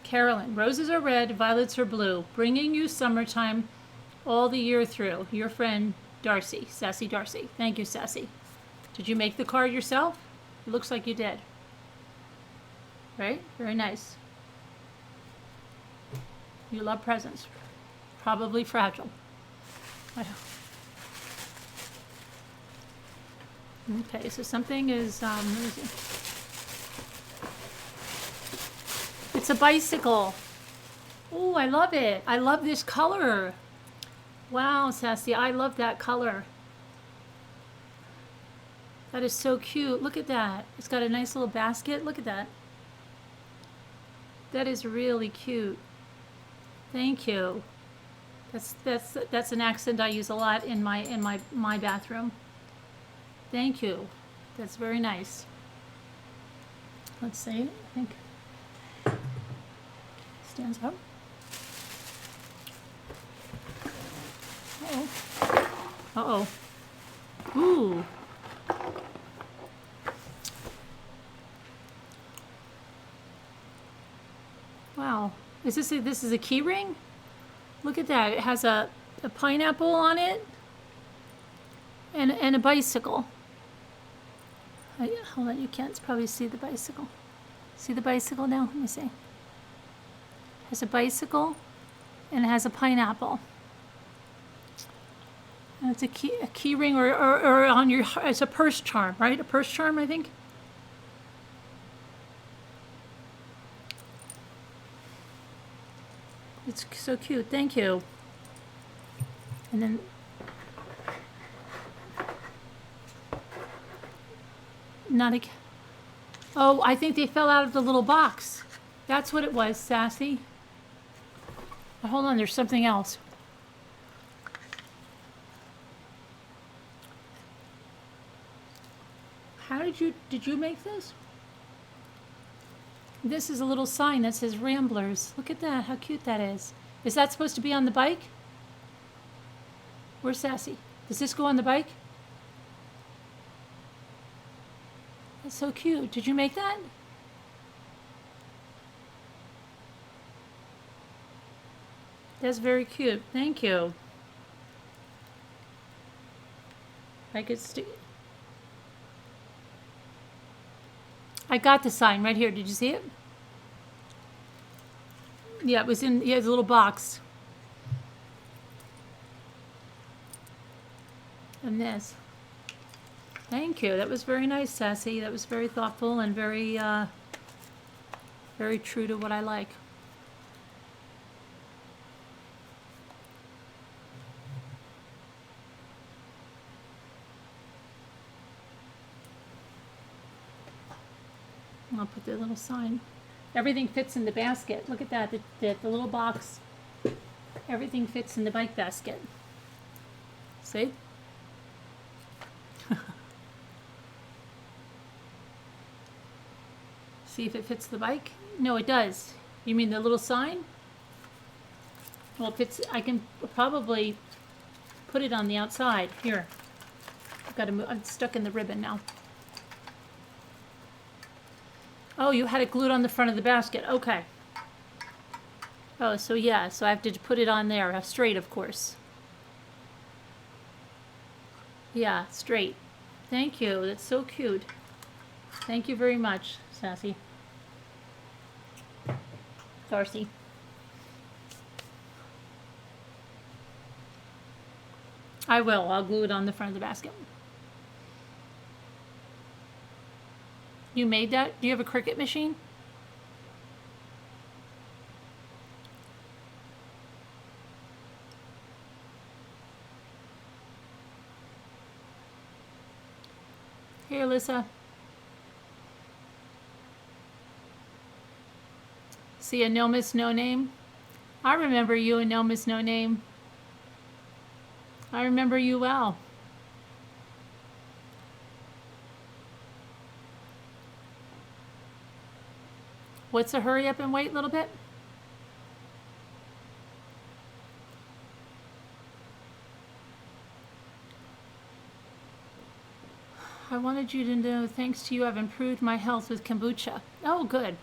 Carolyn, roses are red, violets are blue, bringing you summertime all the year through. Your friend, Darcy, Sassy Darcy. Thank you, Sassy. Did you make the card yourself? It looks like you did. Right? Very nice. You love presents. Probably fragile. Okay, so something is, it's a bicycle. Oh, I love it. I love this color. Wow, Sassy, I love that color. That is so cute. Look at that. It's got a nice little basket. Look at that. That is really cute. Thank you. That's an accent I use a lot in my bathroom. Thank you. That's very nice. Let's see. I think stands up. Uh-oh. Uh-oh. Ooh. Wow. This is a key ring? Look at that. It has a pineapple on it and a bicycle. Hold on, you can't probably see the bicycle. See the bicycle now? Let me see. It has a bicycle and it has a pineapple. And it's a key ring or on your, it's a purse charm, right? A purse charm, I think. It's so cute. Thank you. And then not a. Oh, I think they fell out of the little box. That's what it was, Sassy. Oh, hold on, there's something else. How did you make this? This is a little sign that says Ramblers. Look at that, how cute that is. Is that supposed to be on the bike? Where's Sassy? Does this go on the bike? That's so cute. Did you make that? That's very cute. Thank you. I could stick. I got the sign right here. Did you see it? Yeah, it was in. Yeah, it's a little box. And this. Thank you. That was very nice, Sassy. That was very thoughtful and very, very true to what I like. I'll put the little sign. Everything fits in the basket. Look at that. The little box. Everything fits in the bike basket. See? See if it fits the bike? No, it does. You mean the little sign? Well, it fits. I can probably put it on the outside. Here. I've got to move. I'm stuck in the ribbon now. Oh, you had it glued on the front of the basket. Okay. Oh, so yeah, so I have to put it on there, straight, of course. Yeah, straight. Thank you. That's so cute. Thank you very much, Sassy. Darcy. I will. I'll glue it on the front of the basket. You made that? Do you have a Cricut machine? Hey, Alyssa. See a No Miss No Name? I remember you and No Miss No Name. I remember you well. What's a hurry up and wait a little bit? I wanted you to know, thanks to you, I've improved my health with kombucha. Oh, good.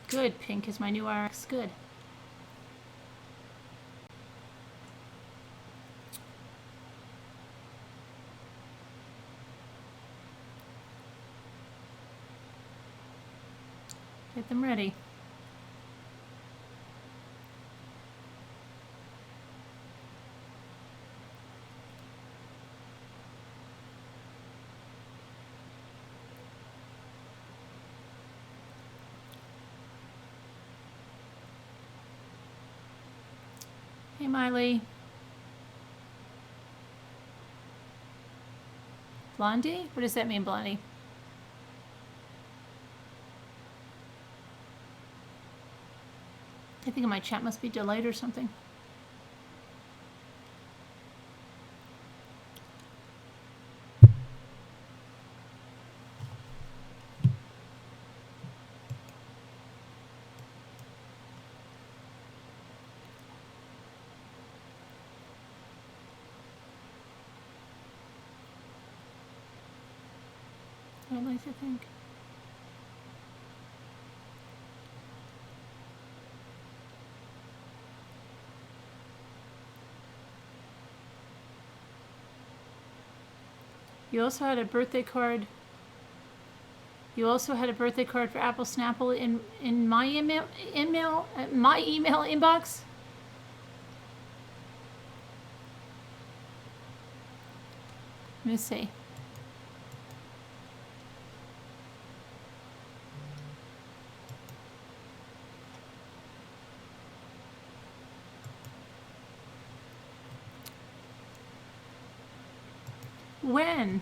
Good. Pink is my new RX. Good. Get them ready. Hey, Miley. Blondie? What does that mean, Blondie? I think my chat must be delayed or something. I'd like to think. You also had a birthday card. You also had a birthday card for Apple Snapple in my email inbox. Let me see. When?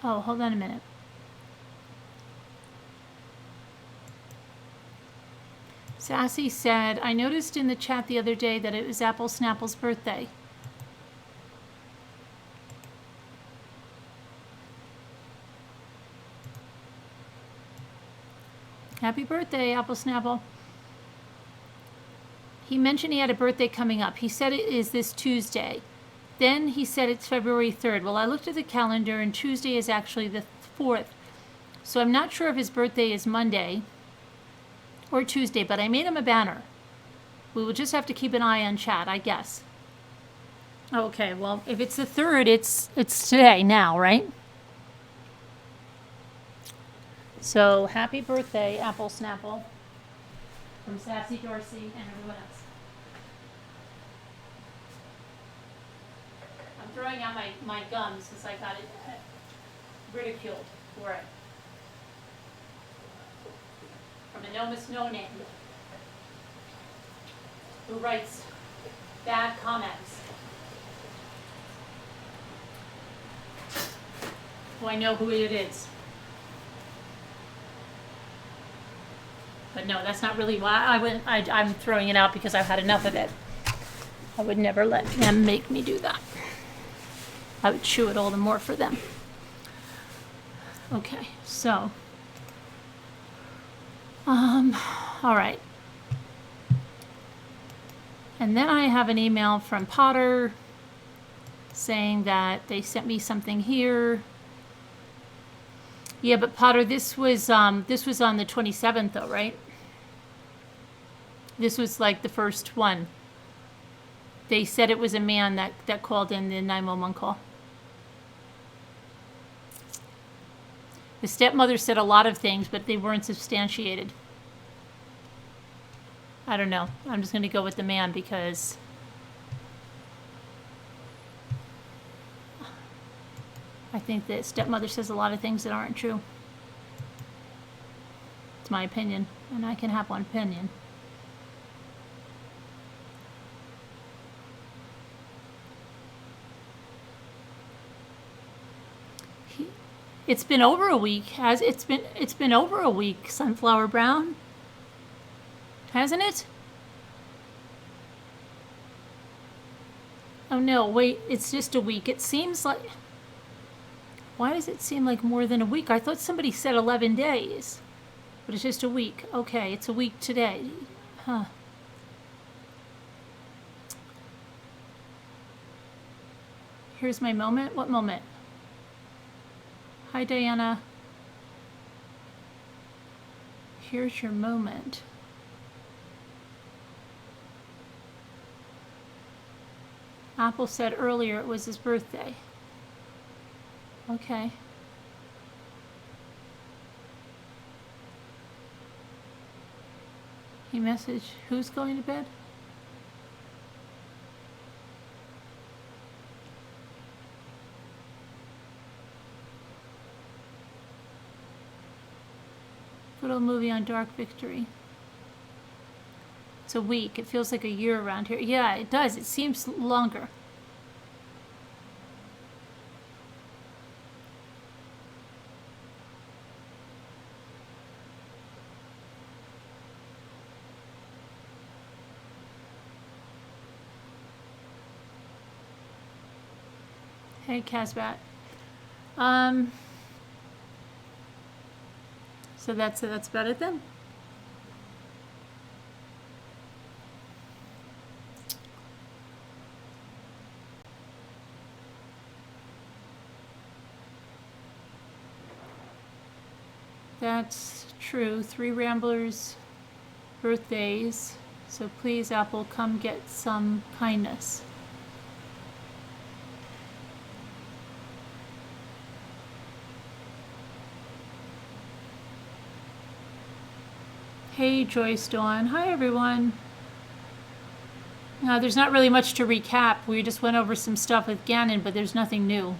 Oh, hold on a minute. Sassy said, I noticed in the chat the other day that it was Apple Snapple's birthday. Happy birthday, Apple Snapple. He mentioned he had a birthday coming up. He said it is this Tuesday. Then he said it's February 3rd. Well, I looked at the calendar and Tuesday is actually the 4th. So I'm not sure if his birthday is Monday or Tuesday, but I made him a banner. We will just have to keep an eye on chat, I guess. Okay, well, if it's the 3rd, it's today now, right? So happy birthday, Apple Snapple. from Sassy Dorsey and everyone else. I'm throwing out my gums because I got it ridiculed for it. From Anonymous No Name, who writes bad comments. Who I know who it is. But no, that's not really why I'm throwing it out, because I've had enough of it. I would never let them make me do that. I would chew it all the more for them. Okay, so, all right. And then I have an email from Potter saying that they sent me something here. Yeah, but Potter, this was on the 27th though, right? This was like the first one. They said it was a man that called in the 911 call. The stepmother said a lot of things, but they weren't substantiated. I don't know. I'm just going to go with the man because I think the stepmother says a lot of things that aren't true. It's my opinion, and I can have one opinion. It's been over a week. It's been over a week, Sunflower Brown. Hasn't it? Oh no, wait, it's just a week. It seems like... Why does it seem like more than a week? I thought somebody said 11 days. But it's just a week. Okay, it's a week today. Huh. Here's my moment. What moment? Hi, Diana. Here's your moment. Apple said earlier it was his birthday. Okay. He messaged, who's going to bed? Good old movie on Dark Victory. It's a week. It feels like a year around here. Yeah, it does. It seems longer. Hey, Casbat. So that's about it then. That's true. 3 Ramblers' birthdays. So please, Apple, come get some kindness. Hey, Joyce Dawn. Hi, everyone. There's not really much to recap. We just went over some stuff with Gannon, but there's nothing new.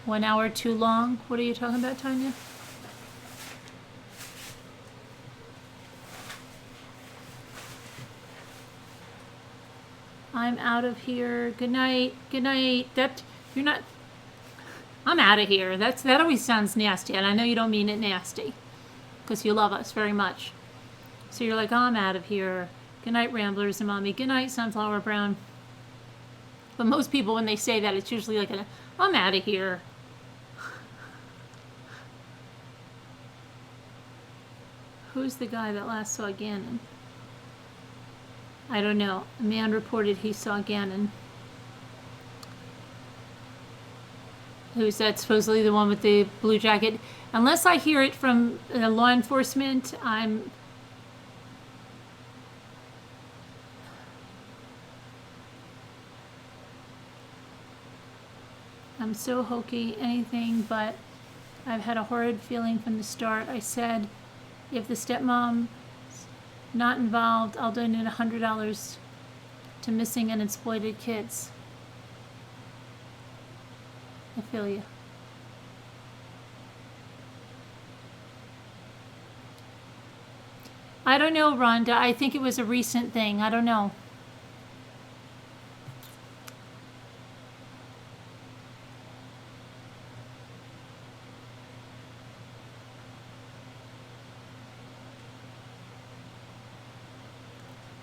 One hour too long? What are you talking about, Tanya? I'm out of here. Good night. Good night. You're not... I'm out of here. That always sounds nasty, and I know you don't mean it nasty, because you love us very much. So you're like, oh, I'm out of here. Good night, Ramblers and Mommy. Good night, Sunflower Brown. But most people, when they say that, it's usually like, I'm out of here. Who's the guy that last saw Gannon? I don't know. A man reported he saw Gannon. Who's that? Supposedly the one with the blue jacket. Unless I hear it from law enforcement, I'm so hokey, anything but I've had a horrid feeling from the start. I said, if the stepmom's not involved, I'll donate $100 to missing and exploited kids. I feel you. I don't know, Rhonda. I think it was a recent thing. I don't know.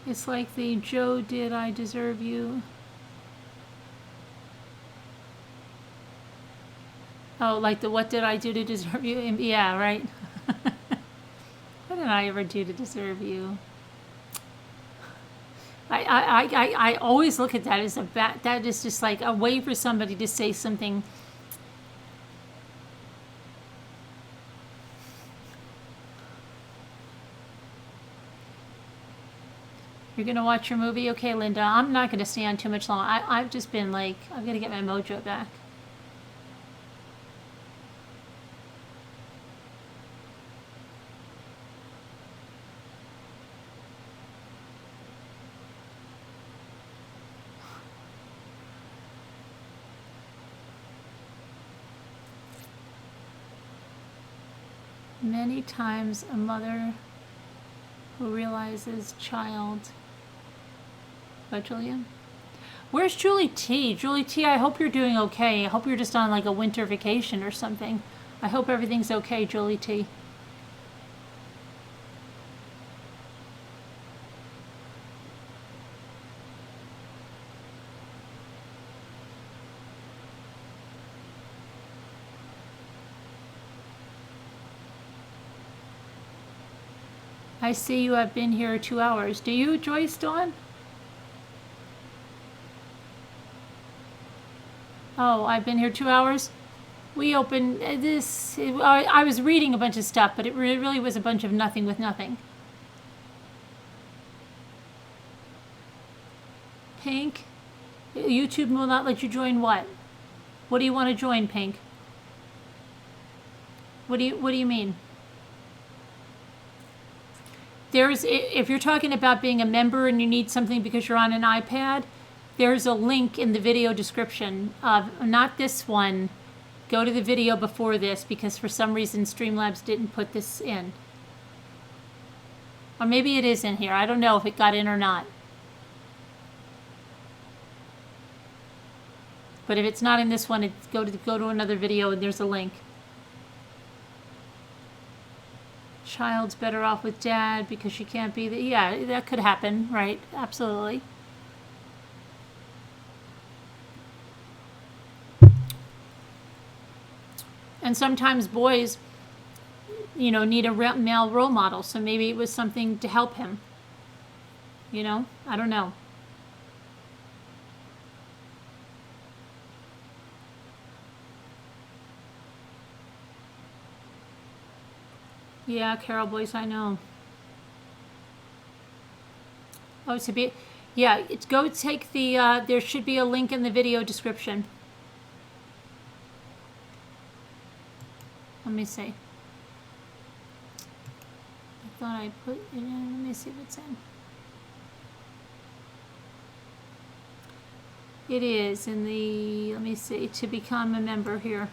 It's like the Joe did I deserve you. Oh, like the what did I do to deserve you? Yeah, right. What did I ever do to deserve you? I always look at that as that is just like a way for somebody to say something. You're gonna watch your movie? Okay, Linda, I'm not gonna stay on too much longer. I've just been like, I'm gonna get my mojo back. Many times a mother who realizes child. By Julia. Where's Julie T? Julie T, I hope you're doing okay. I hope you're just on like a winter vacation or something. I hope everything's okay, Julie T. I see you have been here 2 hours. Do you, Joyce Dawn? Oh, I've been here 2 hours. We opened this. I was reading a bunch of stuff, but it really was a bunch of nothing with nothing. Pink, YouTube will not let you join what? What do you want to join, Pink? What do you mean? If you're talking about being a member and you need something because you're on an iPad, there's a link in the video description of, not this one, go to the video before this because for some reason Streamlabs didn't put this in. Or maybe it is in here. I don't know if it got in or not. But if it's not in this one, go to another video and there's a link. Child's better off with dad because she can't be the, yeah, that could happen, right? Absolutely. And sometimes boys, you know, need a male role model, so maybe it was something to help him. You know, I don't know. Yeah, Carol Boyce, I know. Oh, to be, yeah, go take the, there should be a link in the video description. Let me see. I thought I put it in, let me see if it's in. It is in the, let me see, to become a member here.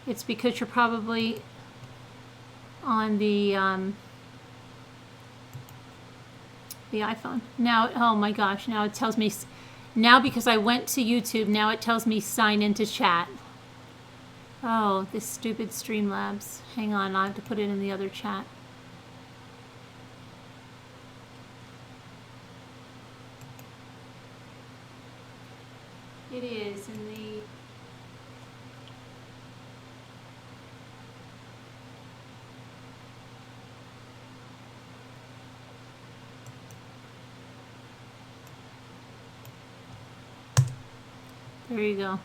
It's because you're probably on the iPhone. Now, oh my gosh, now it tells me, now because I went to YouTube, now it tells me sign into chat. Oh, this stupid Streamlabs. Hang on, I have to put it in the other chat. It is in the, there you go.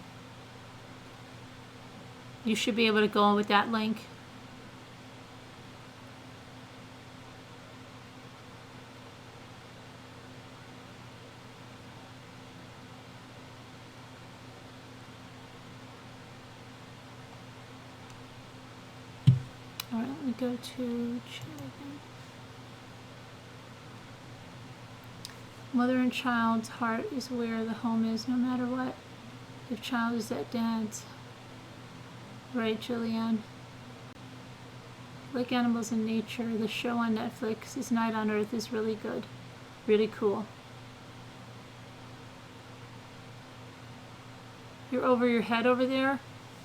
You should be able to go on with that link. Let me go to children. Mother and child's heart is where the home is, no matter what. If child is at dad's. Right, Julianne. Like Animals in Nature, the show on Netflix, This Night on Earth, is really good. Really cool. You're over your head over there?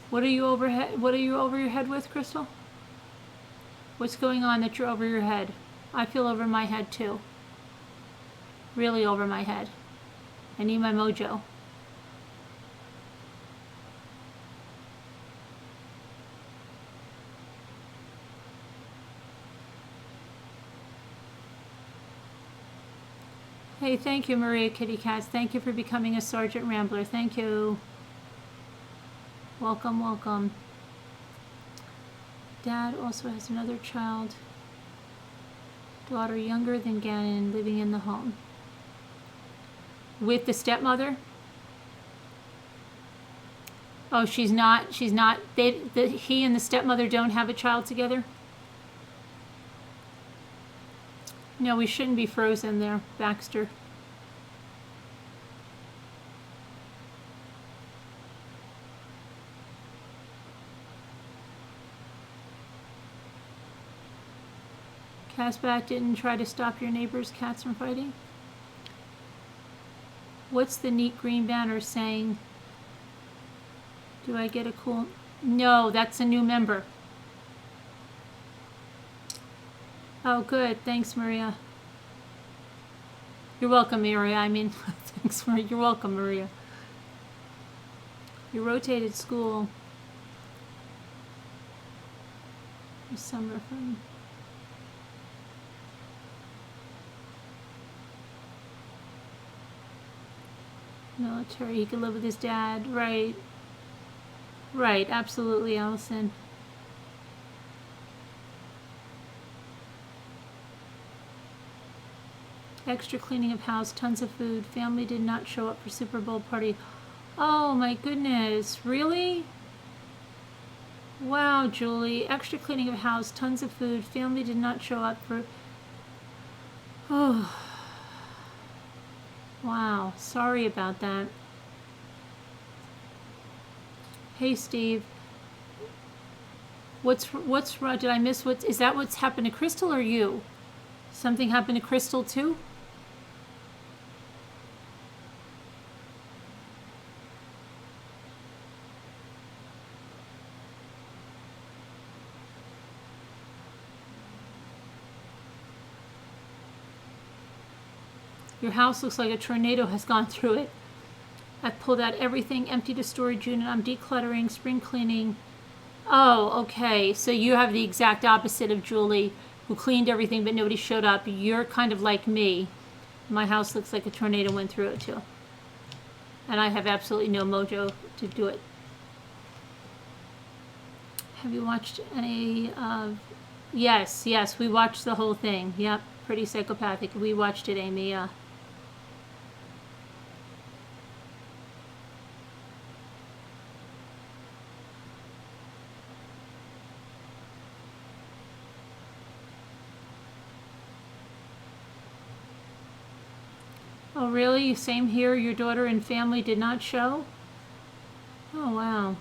What are you over your head with, Crystal? What's going on that you're over your head? I feel over my head too. Really over my head. I need my mojo. Hey, thank you, Maria Kitty Cats. Thank you for becoming a Sergeant Rambler. Thank you. Welcome, welcome. Dad also has another child, daughter younger than Gannon, living in the home. With the stepmother? Oh, she's not. He and the stepmother don't have a child together? No, we shouldn't be frozen there, Baxter. Casbat didn't try to stop your neighbor's cats from fighting? What's the neat green banner saying? Do I get a cool... No, that's a new member. Oh, good. Thanks, Maria. You're welcome, Maria. I mean, thanks, Maria. You're welcome, Maria. You rotated school this summer from... military. He could live with his dad. Right. Right. Absolutely, Allison. Extra cleaning of house, tons of food. Family did not show up for Super Bowl party. Oh my goodness. Really? Wow, Julie. Extra cleaning of house, tons of food. Family did not show up for... Oh. Wow, sorry about that. Hey, Steve. What's wrong? Did I miss what? Is that what's happened to Crystal or you? Something happened to Crystal too? Your house looks like a tornado has gone through it. I've pulled out everything, emptied a storage unit. I'm decluttering, spring cleaning. Oh, okay. So you have the exact opposite of Julie, who cleaned everything but nobody showed up. You're kind of like me. My house looks like a tornado went through it too. And I have absolutely no mojo to do it. Have you watched any of... Yes, we watched the whole thing. Yep, pretty psychopathic. We watched it, Amy. Oh, really? Same here? Your daughter and family did not show? Oh, wow.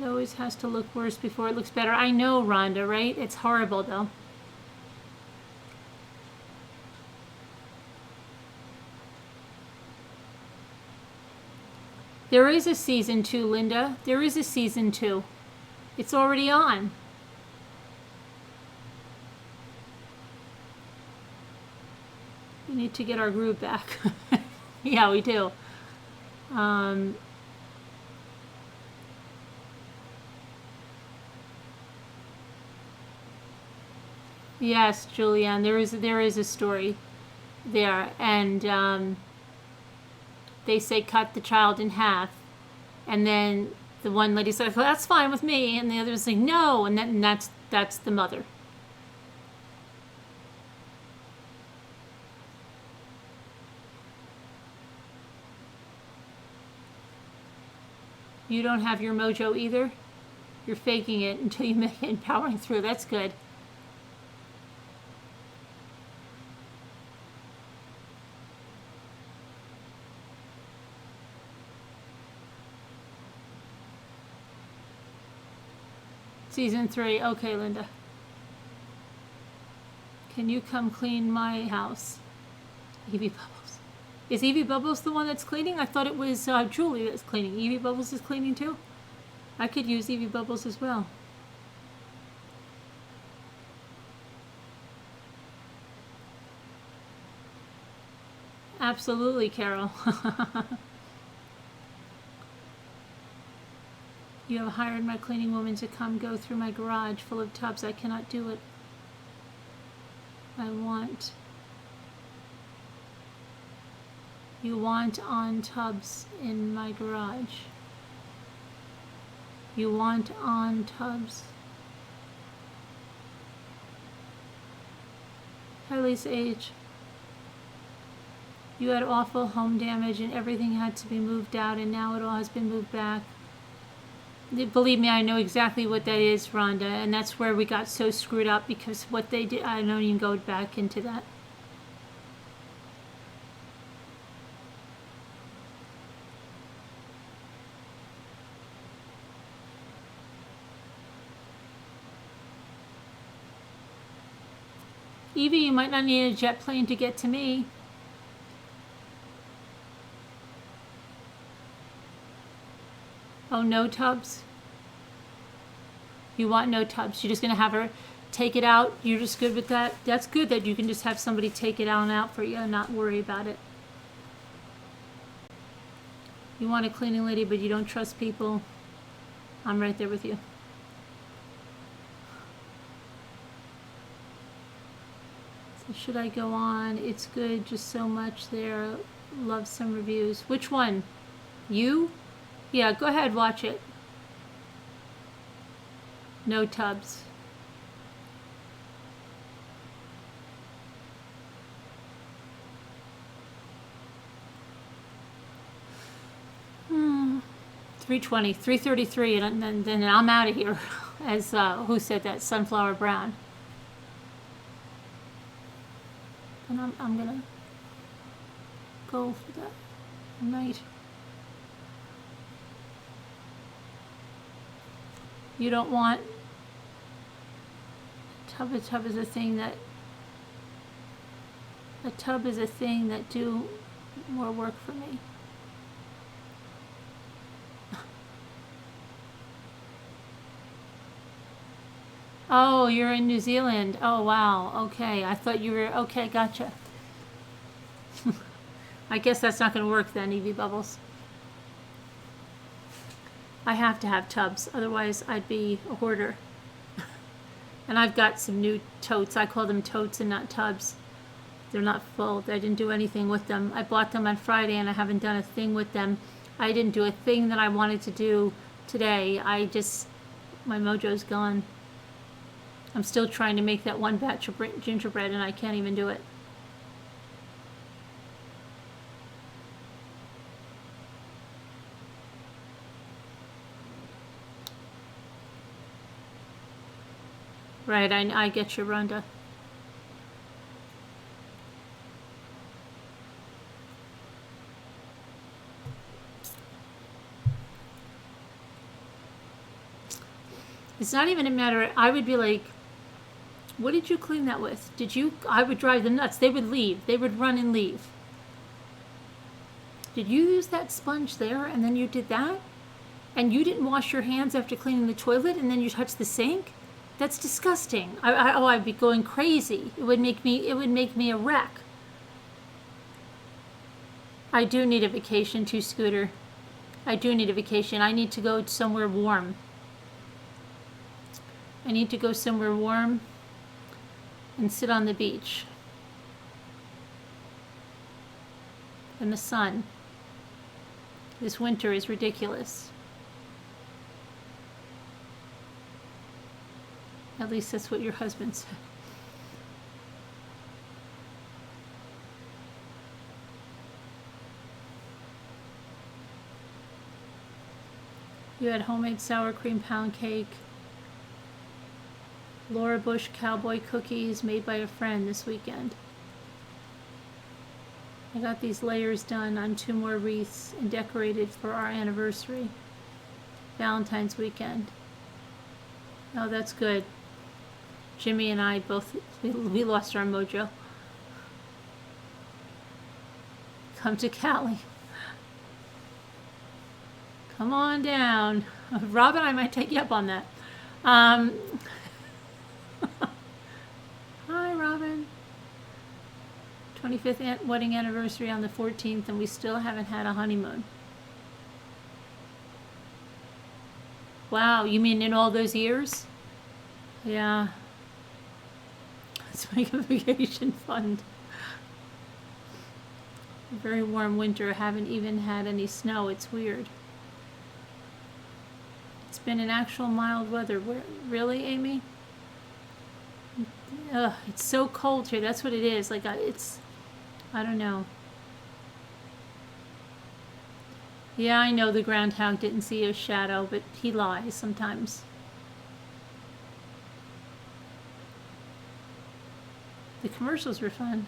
It always has to look worse before it looks better. I know, Rhonda, right? It's horrible, though. There is a season 2, Linda. There is a season 2. It's already on. We need to get our groove back. Yeah, we do. Yes, Julianne, there is a story there, and they say cut the child in half, And then the one lady's like, well, that's fine with me. And the other's like, no. And that's the mother. You don't have your mojo either? You're faking it until you make it and powering through. That's good. Season 3. Okay, Linda. Can you come clean my house? Evie Bubbles. Is Evie Bubbles the one that's cleaning? I thought it was Julie that's cleaning. Evie Bubbles is cleaning too? I could use Evie Bubbles as well. Absolutely, Carol. You have hired my cleaning woman to come go through my garage full of tubs. I cannot do it. You want on tubs in my garage. You want on tubs. Hi, Lisa H. You had awful home damage and everything had to be moved out, and now it all has been moved back. Believe me, I know exactly what that is, Rhonda, and that's where we got so screwed up, because what they did, I don't even go back into that. Evie, you might not need a jet plane to get to me. Oh, no tubs? You want no tubs. You're just going to have her take it out. You're just good with that? That's good that you can just have somebody take it out and out for you and not worry about it. You want a cleaning lady, but you don't trust people. I'm right there with you. So should I go on? It's good, just so much there. Love some reviews. Which one? You? Yeah, go ahead, watch it. No tubs. Hmm. 3:20, 3:33, and then I'm out of here. As who said that? Sunflower Brown. And I'm gonna go for that night. You don't want a tub is a thing that do more work for me. Oh, you're in New Zealand. Oh, wow. Okay, I thought you were, okay, gotcha. I guess that's not going to work then, Evie Bubbles. I have to have tubs, otherwise I'd be a hoarder. And I've got some new totes. I call them totes and not tubs. They're not full. I didn't do anything with them. I bought them on Friday and I haven't done a thing with them. I didn't do a thing that I wanted to do today. My mojo's gone. I'm still trying to make that one batch of gingerbread and I can't even do it. Right, I get you, Rhonda. It's not even a matter, I would be like, what did you clean that with? I would drive them nuts. They would leave. They would run and leave. Did you use that sponge there and then you did that? And you didn't wash your hands after cleaning the toilet and then you touched the sink? That's disgusting. I'd be going crazy. It would make me a wreck. I do need a vacation too, Scooter. I do need a vacation. I need to go somewhere warm. I need to go somewhere warm and sit on the beach in the sun. This winter is ridiculous. At least that's what your husband said. You had homemade sour cream pound cake, Laura Bush cowboy cookies made by a friend this weekend. I got these layers done on 2 more wreaths and decorated for our anniversary, Valentine's weekend. Oh, that's good. Jimmy and I both, we lost our mojo. Come to Cali. Come on down. Robin, I might take you up on that. Hi, Robin. 25th wedding anniversary on the 14th, and we still haven't had a honeymoon. Wow, you mean in all those years? Yeah. Let's make a vacation fund. A very warm winter. Haven't even had any snow. It's weird. It's been an actual mild weather. Really, Amy? Ugh, it's so cold here. That's what it is. Like, I don't know. Yeah, I know the groundhog didn't see a shadow, but he lies sometimes. The commercials were fun.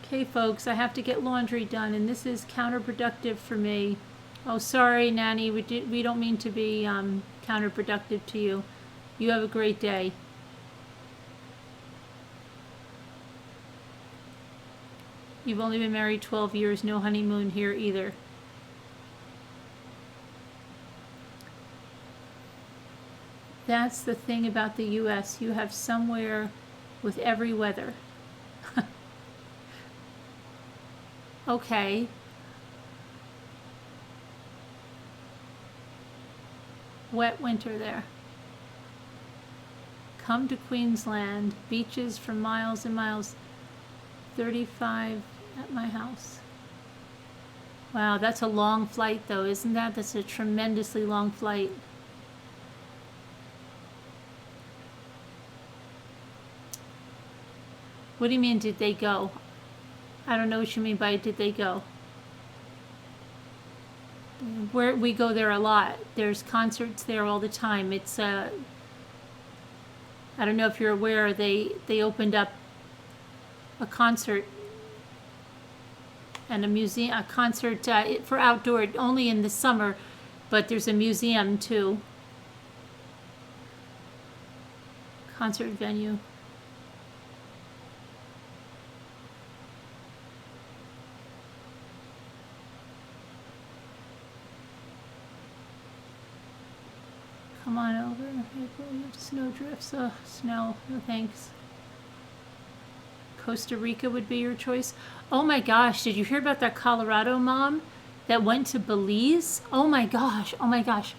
Okay, folks, I have to get laundry done, and this is counterproductive for me. Oh, sorry, Nanny. We don't mean to be counterproductive to you. You have a great day. You've only been married 12 years. No honeymoon here either. That's the thing about the U.S. You have somewhere with every weather. Okay. Wet winter there. Come to Queensland. Beaches for miles and miles. 35 at my house. Wow, that's a long flight though, isn't that? That's a tremendously long flight. What do you mean, did they go? I don't know what you mean by did they go. We go there a lot. There's concerts there all the time. It's I don't know if you're aware, they opened up a concert and a museum, a concert for outdoor only in the summer, but there's a museum too. Concert venue. Come on over. Snow drifts. Oh, snow. No thanks. Costa Rica would be your choice. Oh my gosh, did you hear about that Colorado mom that went to Belize? Oh my gosh, oh my gosh.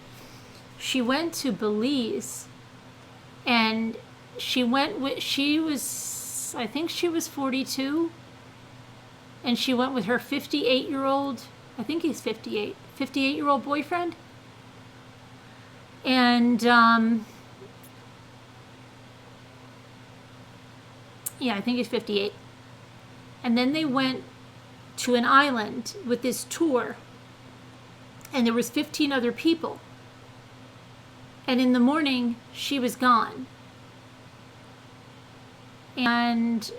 She went to Belize and she was, I think she was 42, and she went with her 58-year-old, I think he's 58, 58-year-old boyfriend. And yeah, I think he's 58. And then they went to an island with this tour, and there was 15 other people. And in the morning, she was gone. And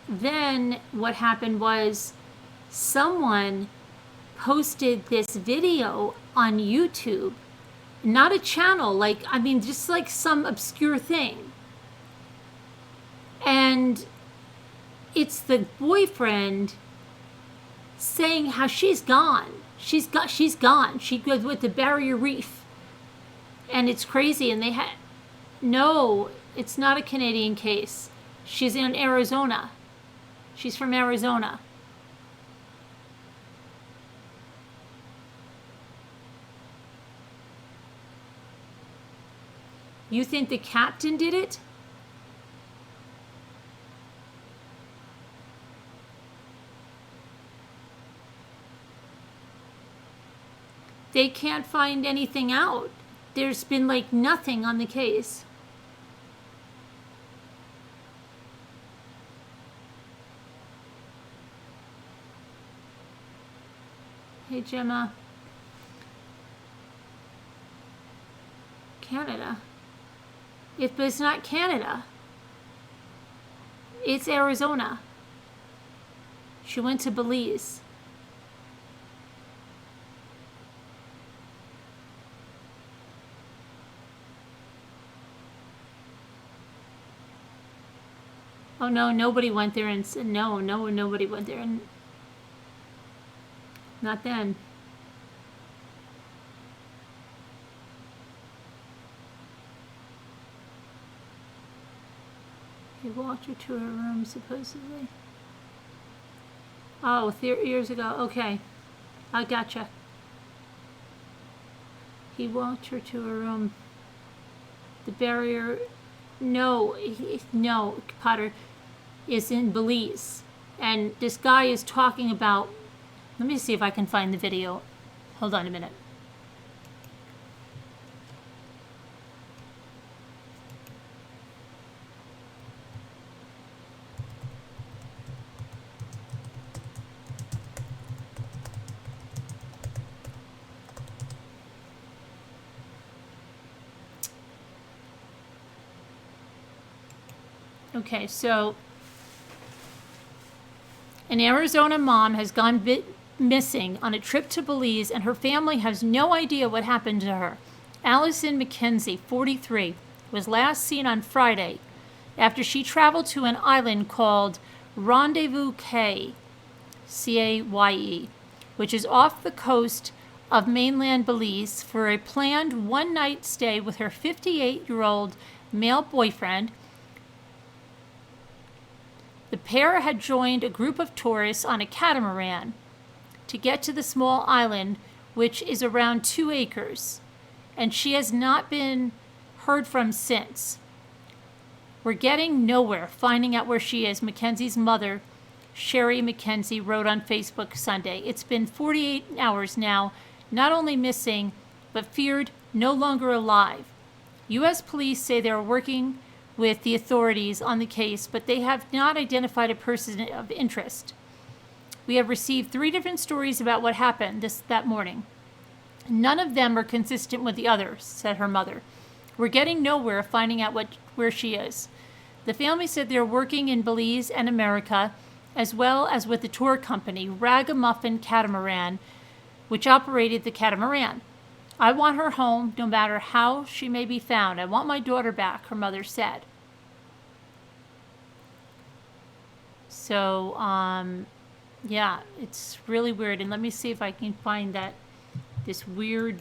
then what happened was someone posted this video on YouTube, not a channel, like, I mean, just like some obscure thing. And it's the boyfriend saying how she's gone. She's gone. She goes with the Barrier Reef. And it's crazy. And they had, no, it's not a Canadian case. She's in Arizona. She's from Arizona. You think the captain did it? They can't find anything out. there's been like nothing on the case. Hey, Gemma. Canada. But it's not Canada. It's Arizona. She went to Belize. Oh no, nobody went there and said no, nobody went there and not then. He walked her to her room, supposedly. Oh, years ago. Okay. I gotcha. He walked her to her room. The barrier... No, Potter is in Belize. And this guy is talking about... Let me see if I can find the video. Hold on a minute. Okay, so an Arizona mom has gone missing on a trip to Belize, and her family has no idea what happened to her. Allison McKenzie, 43, was last seen on Friday after she traveled to an island called Rendezvous Cay, C-A-Y-E, which is off the coast of mainland Belize for a planned one-night stay with her 58-year-old male boyfriend. The pair had joined a group of tourists on a catamaran to get to the small island, which is around 2 acres, and she has not been heard from since. We're getting nowhere finding out where she is, Mackenzie's mother, Sherry McKenzie, wrote on Facebook Sunday. It's been 48 hours now, not only missing, but feared no longer alive. U.S. police say they're working with the authorities on the case, but they have not identified a person of interest. We have received 3 different stories about what happened that morning. None of them are consistent with the others, said her mother. We're getting nowhere finding out where she is. The family said they're working in Belize and America, as well as with the tour company Ragamuffin Catamaran, which operated the catamaran. I want her home, no matter how she may be found. I want my daughter back, her mother said. So, yeah, it's really weird. And let me see if I can find this weird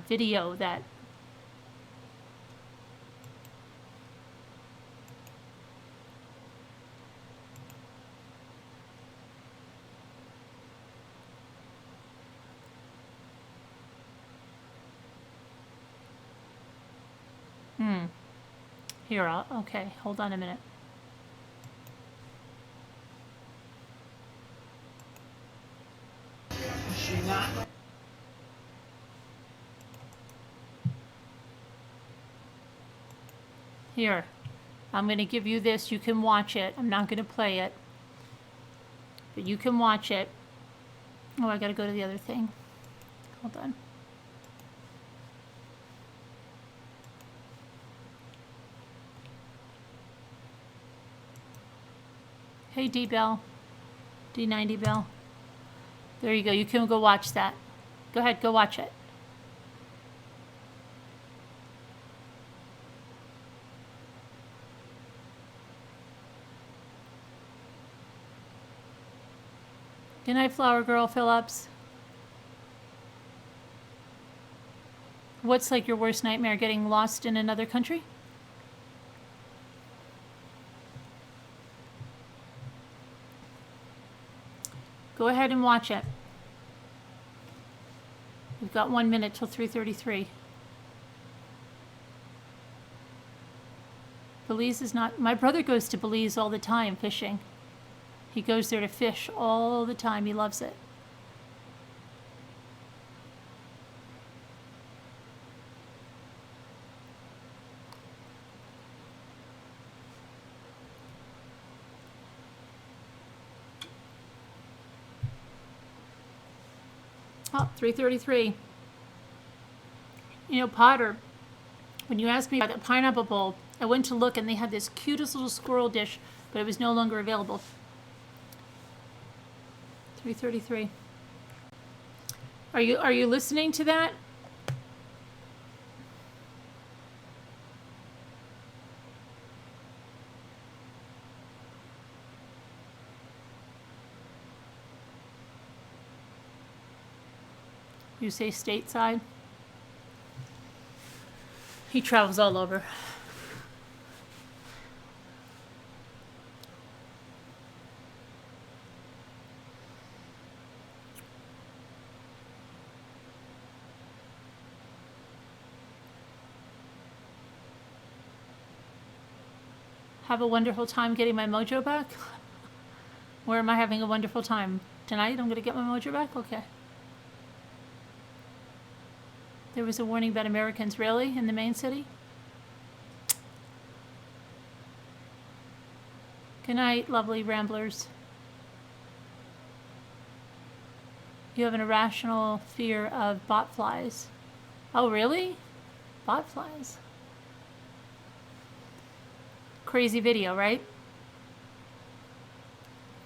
video that... Here, okay, hold on a minute. Here, I'm going to give you this. You can watch it. I'm not going to play it, but you can watch it. Oh, I got to go to the other thing. Hold on. Hey, D-Bell. D90 Bell. There you go. You can go watch that. Go ahead. Go watch it. Good night, Flower Girl Phillips. What's like your worst nightmare? Getting lost in another country? Go ahead and watch it. We've got 1 minute till 3:33. Belize is not... My brother goes to Belize all the time fishing. He goes there to fish all the time. He loves it. Oh, 3:33. You know, Potter, when you asked me about that pineapple bowl, I went to look and they had this cutest little squirrel dish, but it was no longer available. 3:33. Are you listening to that? You say stateside? He travels all over. Have a wonderful time getting my mojo back. Where am I having a wonderful time? Tonight I'm going to get my mojo back? Okay. There was a warning about Americans, really, in the main city? Good night, lovely ramblers. You have an irrational fear of bot flies. Oh, really? Bot flies. Crazy video, right?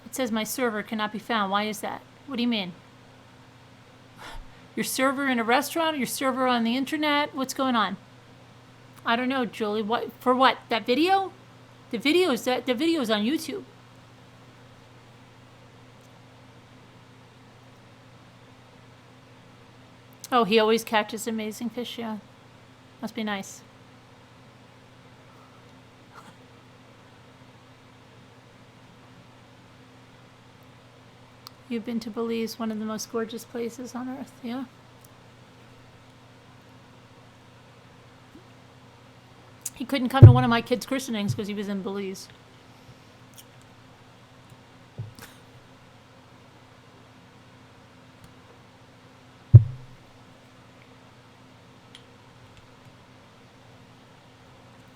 It says my server cannot be found. Why is that? What do you mean? Your server in a restaurant? Or your server on the internet? What's going on? I don't know, Julie. What for? What? That video? The video is on YouTube. Oh, he always catches amazing fish. Yeah, must be nice. You've been to Belize, one of the most gorgeous places on earth, yeah? He couldn't come to one of my kids' christenings because he was in Belize.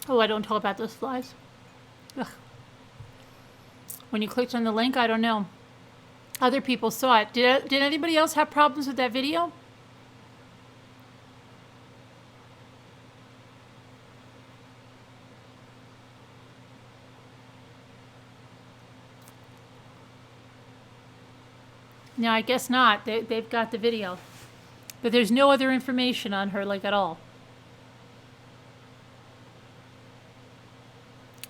Oh, I don't talk about those flies. Ugh. When you clicked on the link, I don't know. Other people saw it. Did anybody else have problems with that video? No, I guess not. They've got the video. But there's no other information on her, like, at all.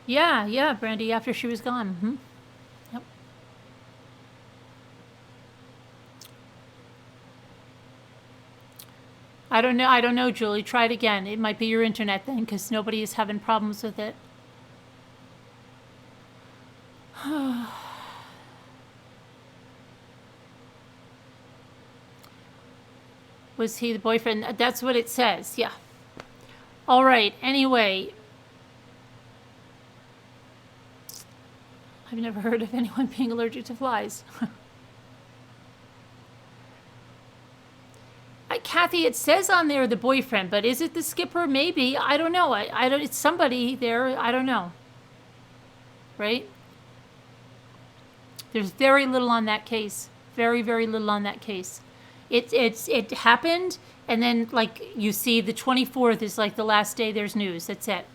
Yeah, Brandy, after she was gone. Mm-hmm. Yep. I don't know, Julie. Try it again. It might be your internet then, because nobody is having problems with it. Was he the boyfriend? That's what it says, yeah. All right, anyway. I've never heard of anyone being allergic to flies. Kathy, it says on there the boyfriend, but is it the skipper? Maybe. I don't know. I don't. It's somebody there. I don't know. Right? There's very little on that case. Very, very little on that case. It happened, and then like you see, the 24th is like the last day there's news. That's it.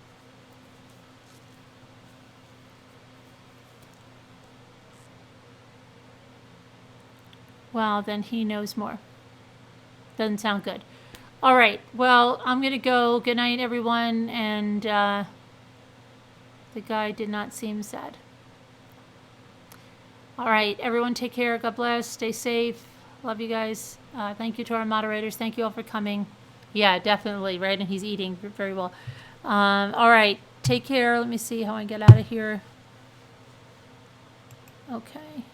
Well, then he knows more. Doesn't sound good. All right. Well, I'm going to go. Good night, everyone. And the guy did not seem sad. All right. Everyone take care. God bless. Stay safe. Love you guys. Thank you to our moderators. Thank you all for coming. Yeah, definitely. Right. And he's eating very well. All right. Take care. Let me see how I get out of here. Okay.